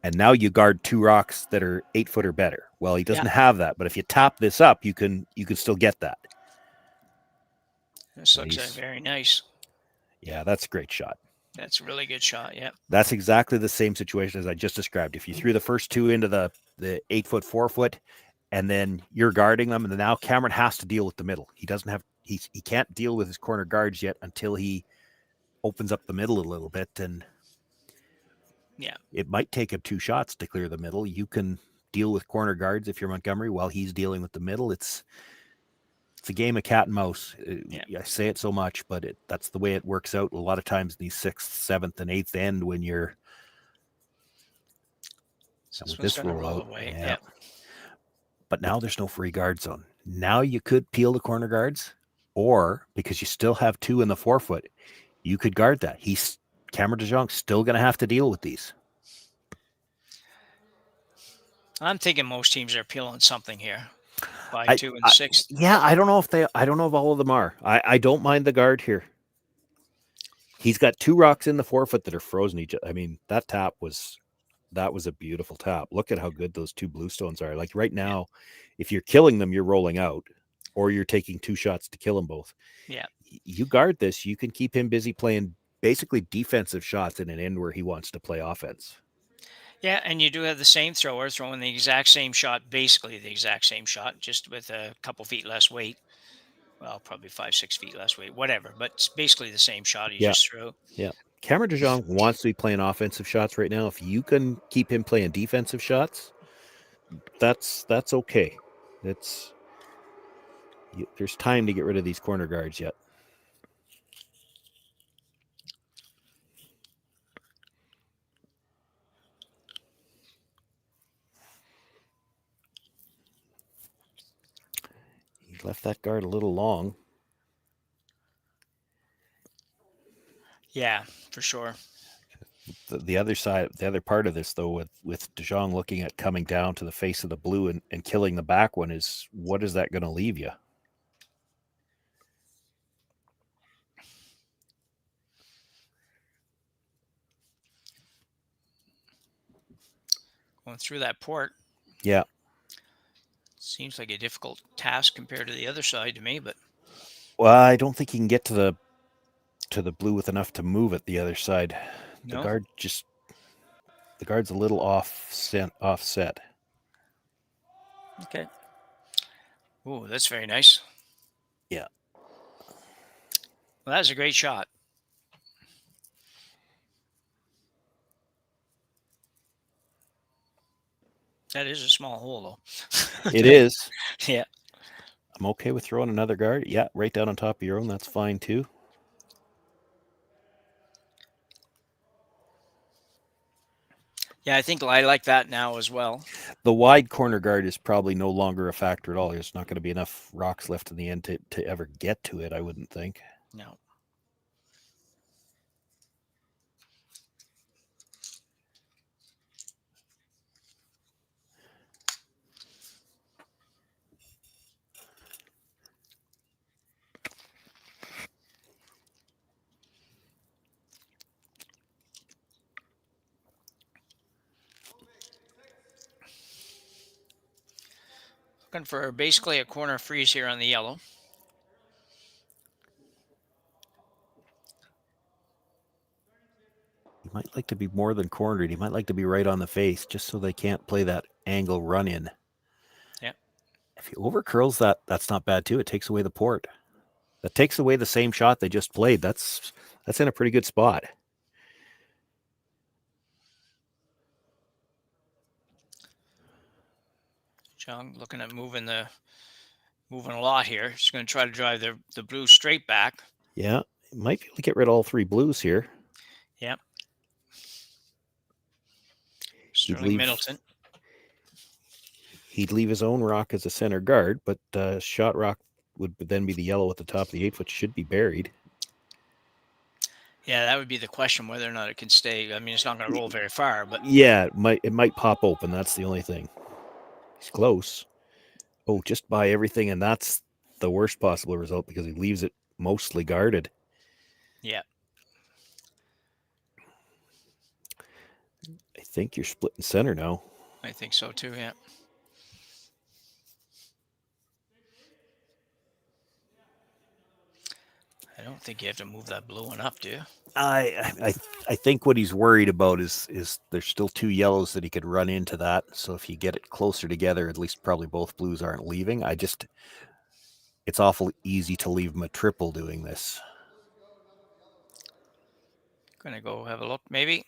And now you guard 2 rocks that are 8 foot or better. Well, he doesn't have that. But if you tap this up, you can still get that. This looks very nice. Yeah, that's a great shot. That's a really good shot, yeah. That's exactly the same situation as I just described. If you threw the first 2 into the 8 foot, 4 foot, and then you're guarding them, and then now Cameron has to deal with the middle. He can't deal with his corner guards yet until he opens up the middle a little bit, and it might take him 2 shots to clear the middle. You can deal with corner guards if you're Montgomery while he's dealing with the middle. It's a game of cat and mouse. I say it so much, but that's the way it works out a lot of times in these 6th, 7th, and 8th end when you're with this rollout. Yeah. But now there's no free guard zone. Now you could peel the corner guards, or because you still have 2 in the 4 foot, you could guard that. Cameron Jong's still going to have to deal with these. I'm thinking most teams are peeling something here. 5-2 and 6. Yeah, I don't know if all of them are. I don't mind the guard here. He's got 2 rocks in the 4 foot that are frozen. That tap was a beautiful tap. Look at how good those 2 bluestones are. Like right now, if you're killing them, you're rolling out, or you're taking 2 shots to kill them both. Yeah. You guard this, you can keep him busy playing basically defensive shots in an end where he wants to play offense. Yeah, and you do have the same thrower throwing the exact same shot, basically the exact same shot, just with a couple feet less weight. Well, probably 5-6 feet less weight, whatever. But it's basically the same shot he just threw. Yeah. Cameron Jong wants to be playing offensive shots right now. If you can keep him playing defensive shots, that's okay. There's time to get rid of these corner guards yet. He left that guard a little long. Yeah, for sure. The other side, the other part of this, though, with Jong looking at coming down to the face of the blue and killing the back one, is what is that going to leave you? Going through that port. Yeah. Seems like a difficult task compared to the other side to me, but. Well, I don't think he can get to the blue with enough to move it the other side. The guard's a little offset. Okay. Oh, that's very nice. Yeah. Well, that's a great shot. That is a small hole, though. It is. Yeah. I'm okay with throwing another guard. Yeah, right down on top of your own. That's fine, too. Yeah, I think I like that now as well. The wide corner guard is probably no longer a factor at all. There's not going to be enough rocks left in the end to ever get to it, I wouldn't think. No. Looking for basically a corner freeze here on the yellow. He might like to be more than cornered. He might like to be right on the face just so they can't play that angle run in. Yeah. If he overcurls that, that's not bad too. It takes away the port. That takes away the same shot they just played. That's in a pretty good spot. Jong looking at moving a lot here. He's going to try to drive the blue straight back. Yeah, he might be able to get rid of all three blues here. Yep. Sterling Middleton. He'd leave his own rock as a center guard, but shot rock would then be the yellow at the top of the 8-foot, should be buried. Yeah, that would be the question, whether or not it can stay. I mean, it's not going to roll very far, but yeah, it might pop open. That's the only thing. He's close. Oh, just by everything, and that's the worst possible result because he leaves it mostly guarded. Yeah. I think you're splitting center now. I think so too, yeah. I don't think you have to move that blue one up, do you? I think what he's worried about is there's still two yellows that he could run into that. So if you get it closer together, at least probably both blues aren't leaving. It's awful easy to leave him a triple doing this. Gonna go have a look, maybe.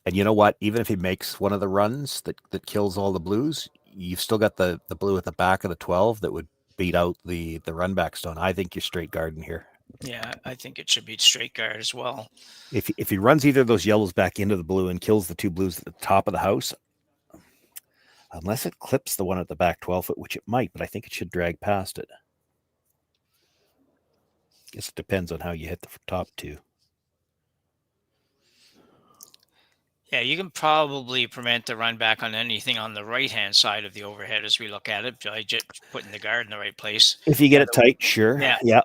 And you know what? Even if he makes one of the runs that kills all the blues, you've still got the blue at the back of the 12 that would beat out the run back stone. I think you're straight guarding here. Yeah, I think it should be straight guard as well. If he runs either of those yellows back into the blue and kills the two blues at the top of the house, unless it clips the one at the back 12-foot, which it might, but I think it should drag past it. Guess it depends on how you hit the top two. Yeah, you can probably prevent the run back on anything on the right-hand side of the overhead as we look at it by just putting the guard in the right place. If you get it tight, sure. Yeah.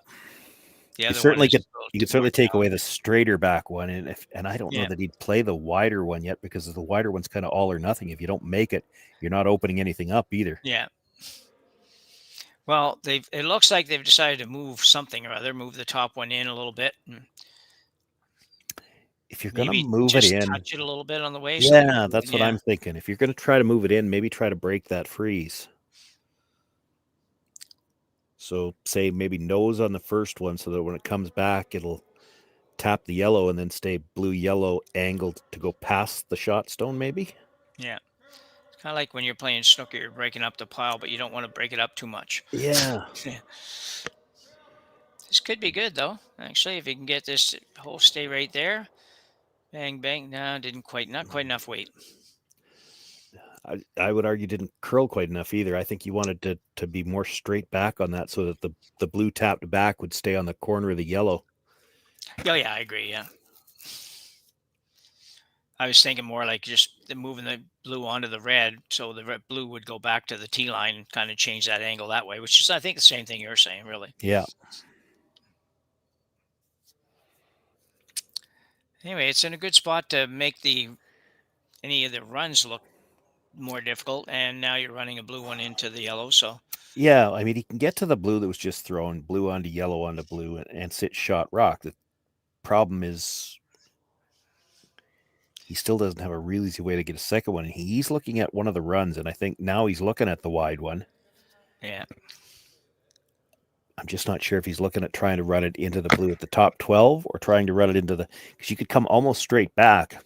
You could certainly take away the straighter back one, and I don't know that he'd play the wider one yet because the wider one's kind of all or nothing. If you don't make it, you're not opening anything up either. Yeah. Well, it looks like they've decided to move something or other, move the top one in a little bit. If you're going to move it in, touch it a little bit on the way. Yeah, that's what I'm thinking. If you're going to try to move it in, maybe try to break that freeze. So say maybe nose on the first one so that when it comes back, it'll tap the yellow and then stay blue-yellow angled to go past the shot stone maybe. Yeah. It's kind of like when you're playing snooker, you're breaking up the pile, but you don't want to break it up too much. Yeah. This could be good, though. Actually, if you can get this hole stay right there. Bang, bang. No, not quite enough weight. I would argue didn't curl quite enough either. I think you wanted to be more straight back on that so that the blue tapped back would stay on the corner of the yellow. Oh, yeah, I agree, yeah. I was thinking more like just moving the blue onto the red so the blue would go back to the T line and kind of change that angle that way, which is, I think, the same thing you're saying, really. Yeah. Anyway, it's in a good spot to make any of the runs look more difficult, and now you're running a blue one into the yellow, so. Yeah, I mean, he can get to the blue that was just thrown, blue onto yellow onto blue, and sit shot rock. The problem is he still doesn't have a real easy way to get a second one, and he's looking at one of the runs, and I think now he's looking at the wide one. Yeah. I'm just not sure if he's looking at trying to run it into the blue at the top 12 or trying to run it into because you could come almost straight back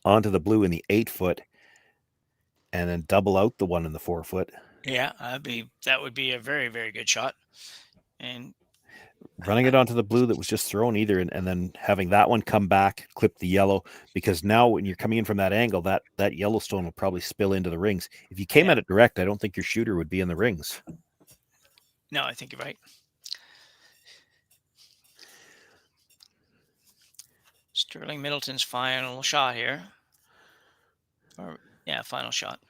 onto the blue in the 8-foot and then double out the one in the 4-foot. Yeah, that would be a very, very good shot. And running it onto the blue that was just thrown either and then having that one come back, clip the yellow, because now when you're coming in from that angle, that Yellowstone will probably spill into the rings. If you came at it direct, I don't think your shooter would be in the rings. No, I think you're right. Sterling Middleton's final shot here. Final shot.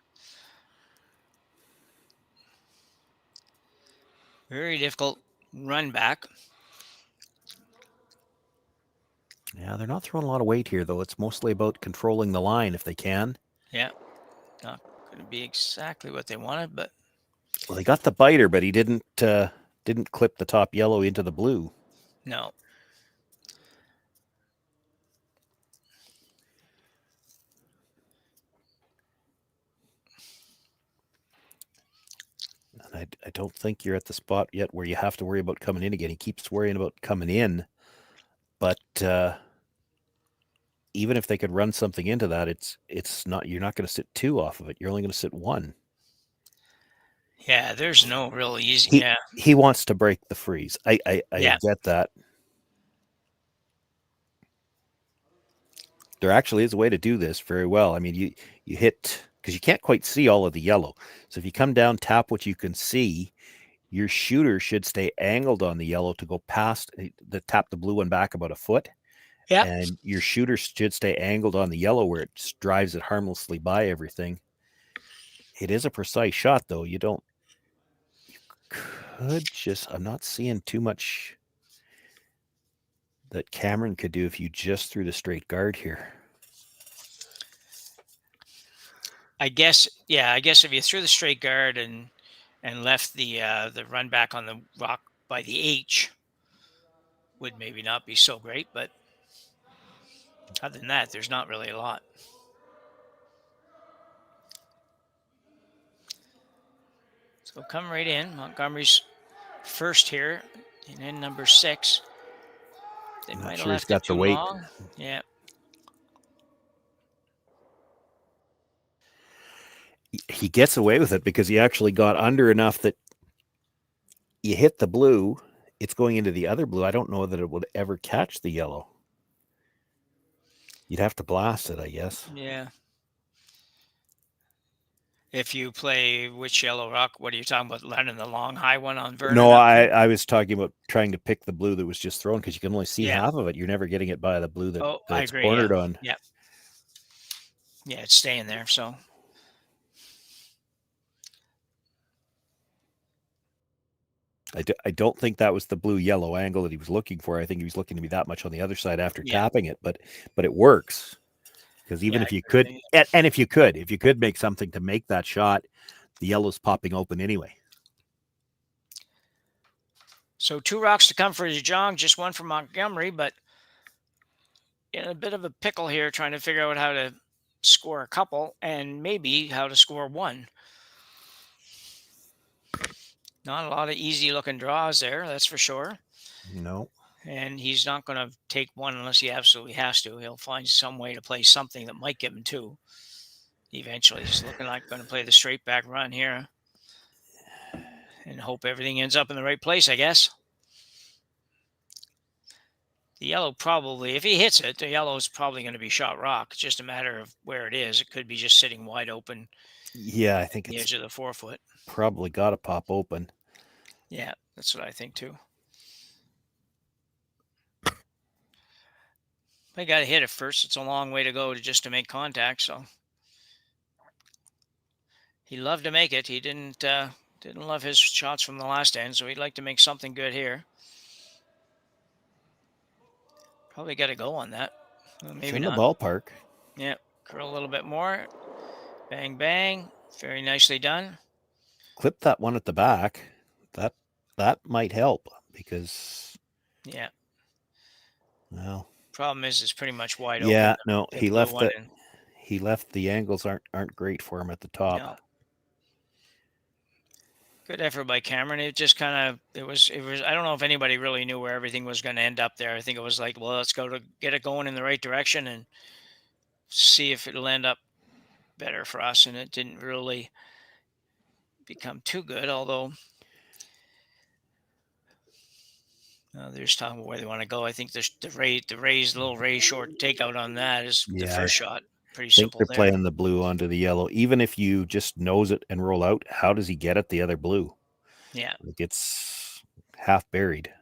Very difficult run back. Yeah, they're not throwing a lot of weight here, though. It's mostly about controlling the line if they can. Yeah. Not going to be exactly what they wanted, but Well, he got the biter, but he didn't clip the top yellow into the blue. No. And I don't think you're at the spot yet where you have to worry about coming in again. He keeps worrying about coming in, but even if they could run something into that, it's not. You're not going to sit 2 off of it. You're only going to sit 1. Yeah, there's no real easy. He wants to break the freeze. I Yeah. get that. There actually is a way to do this very well. I mean, you hit, because you can't quite see all of the yellow. So if you come down, tap what you can see, your shooter should stay angled on the yellow to go past tap the blue one back about a foot. Yeah. And your shooter should stay angled on the yellow where it just drives it harmlessly by everything. It is a precise shot, though. You could just, I'm not seeing too much that Cameron could do if you just threw the straight guard here. I guess if you threw the straight guard and left the run back on the rock by the H, would maybe not be so great, but other than that, there's not really a lot. So come right in. Montgomery's first here, and then number 6. They might have left it too long. Yeah. He gets away with it because he actually got under enough that you hit the blue, it's going into the other blue. I don't know that it would ever catch the yellow. You'd have to blast it, I guess. Yeah. If you play which yellow rock, what are you talking about? Landing the long high one on Vernon? No, I was talking about trying to pick the blue that was just thrown because you can only see half of it. You're never getting it by the blue that's cornered on. Yeah. Yeah, it's staying there. So I don't think that was the blue-yellow angle that he was looking for. I think he was looking to be that much on the other side after tapping it, but it works. Because even if you could, and if you could make something to make that shot, the yellow's popping open anyway. So 2 rocks to come for Jong, just 1 for Montgomery, but in a bit of a pickle here, trying to figure out how to score a couple and maybe how to score 1. Not a lot of easy-looking draws there, that's for sure. No. And he's not going to take 1 unless he absolutely has to. He'll find some way to play something that might give him 2. Eventually, he's looking like going to play the straight back run here and hope everything ends up in the right place, I guess. The yellow probably, if he hits it, the yellow is probably going to be shot rock. It's just a matter of where it is. It could be just sitting wide open. Yeah, I think the edge of the 4-foot. Probably got to pop open. Yeah, that's what I think too. I got to hit it first. It's a long way to go to make contact. So he loved to make it. He didn't love his shots from the last end, so he'd like to make something good here. Probably got to go on that. Well, maybe in not. The ballpark. Yeah, curl a little bit more. Bang, bang. Very nicely done. Clip that one at the back. That might help because. Yeah. Well. Problem is, it's pretty much wide open. Yeah, no, he left the angles aren't great for him at the top. No. Good effort by Cameron. It just kind of it was. I don't know if anybody really knew where everything was going to end up there. I think it was like, well, let's go to get it going in the right direction and see if it'll end up better for us. And it didn't really become too good, although. They're just talking about where they want to go. I think the little Ray short takeout on that is the first shot. Pretty simple. They're playing the blue onto the yellow. Even if you just nose it and roll out, how does he get at the other blue? Yeah. Like it's half buried.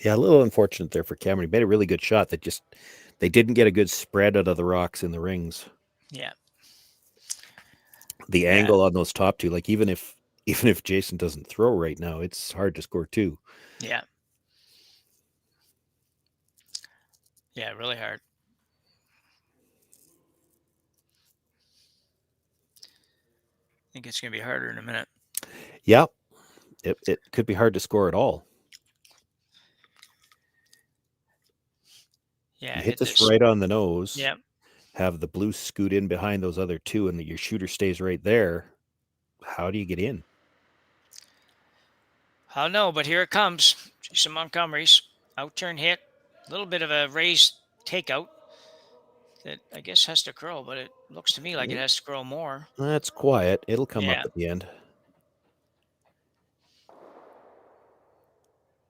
Yeah, a little unfortunate there for Cameron. He made a really good shot that they didn't get a good spread out of the rocks in the rings. Yeah. The angle on those top 2, like even if Jason doesn't throw right now, it's hard to score 2. Yeah. Yeah, really hard. I think it's going to be harder in a minute. Yeah, it could be hard to score at all. Yeah, you hit this right on the nose. Yep. Have the blue scoot in behind those other two, and your shooter stays right there. How do you get in? I don't know, but here it comes. Jason Montgomery's out-turn hit. A little bit of a raised takeout that I guess has to curl, but it looks to me like it has to curl more. That's quiet. It'll come up Yeah. at the end.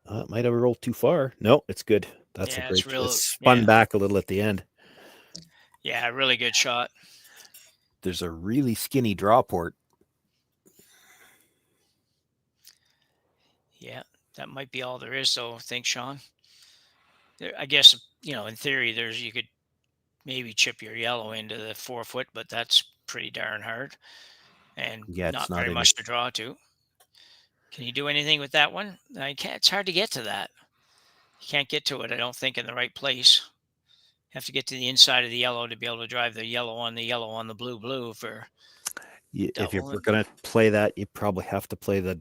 It might have rolled too far. No, it's good. That's Yeah, a great. it's real- It spun back a little at the end. Yeah, really good shot. There's a really skinny draw port. Yeah, that might be all there is, though. I think, Sean. I guess, in theory, you could maybe chip your yellow into the 4 foot, but that's pretty darn hard, and Yeah, it's not not very any- much to draw to. Can you do anything with that one? It's hard to get to that. You can't get to it, I don't think, in the right place. You have to get to the inside of the yellow to be able to drive the yellow on the blue for. If you're double. going to play that, you probably have to play the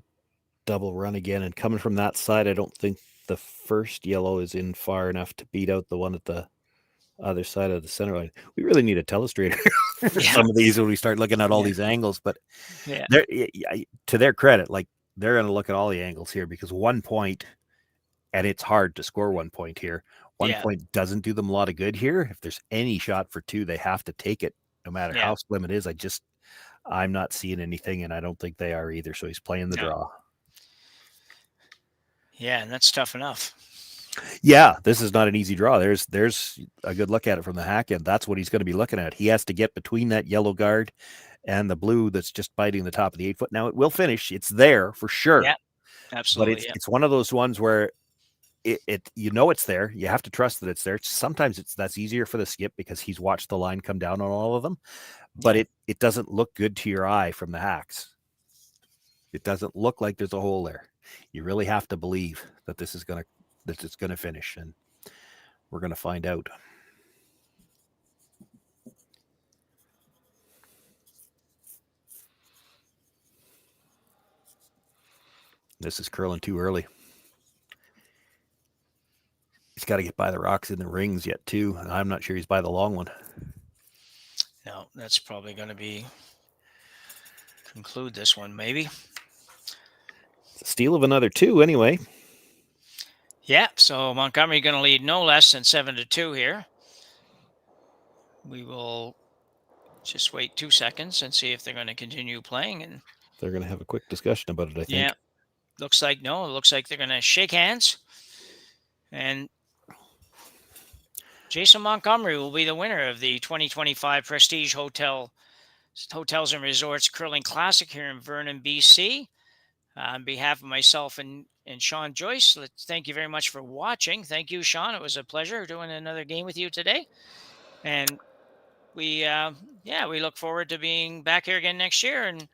double run again. And coming from that side, I don't think the first yellow is in far enough to beat out the one at the other side of the center line. We really need a telestrator for some of these when we start looking at all these angles. But Yeah. To their credit, like they're going to look at all the angles here because 1 point, and it's hard to score 1 point here. 1 point doesn't do them a lot of good here. If there's any shot for 2, they have to take it, no matter how slim it is. I'm not seeing anything, and I don't think they are either. So he's playing the draw. Yeah, and that's tough enough. Yeah, this is not an easy draw. There's a good look at it from the hack end. That's what he's going to be looking at. He has to get between that yellow guard and the blue that's just biting the top of the 8 foot. Now it will finish. It's there for sure. Yeah, absolutely. But it's one of those ones where it's there. You have to trust that it's there. Sometimes that's easier for the skip because he's watched the line come down on all of them. But it doesn't look good to your eye from the hacks. It doesn't look like there's a hole there. You really have to believe that it's going to finish, and we're going to find out. This is curling too early. He's got to get by the rocks in the rings yet too. And I'm not sure he's by the long one. No, that's probably going to conclude this one, maybe. It's a steal of another 2 anyway. Yeah, so Montgomery going to lead no less than 7-2 here. We will just wait 2 seconds and see if they're going to continue playing. And they're going to have a quick discussion about it, I think. Yeah, looks like no. It looks like they're going to shake hands. And Jason Montgomery will be the winner of the 2025 Prestige Hotels and Resorts Curling Classic here in Vernon, BC. On behalf of myself and Sean Joyce, thank you very much for watching. Thank you, Sean. It was a pleasure doing another game with you today. And we look forward to being back here again next year. And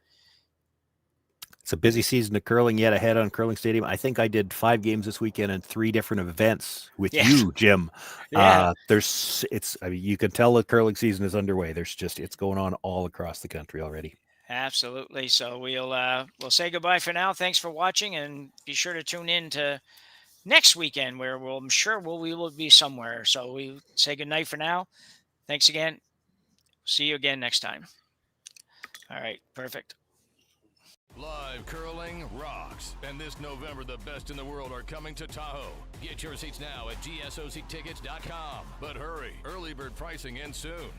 it's a busy season of curling yet ahead on Curling Stadium. I think I did 5 games this weekend and 3 different events with you, Jim. Yeah. You can tell the curling season is underway. It's going on all across the country already. Absolutely. So we'll say goodbye for now. Thanks for watching, and be sure to tune in to next weekend where I'm sure we will be somewhere. So we say goodnight for now. Thanks again. See you again next time. All right. Perfect. Live curling rocks. And this November, the best in the world are coming to Tahoe. Get your seats now at gsoctickets.com. But hurry, early bird pricing ends soon.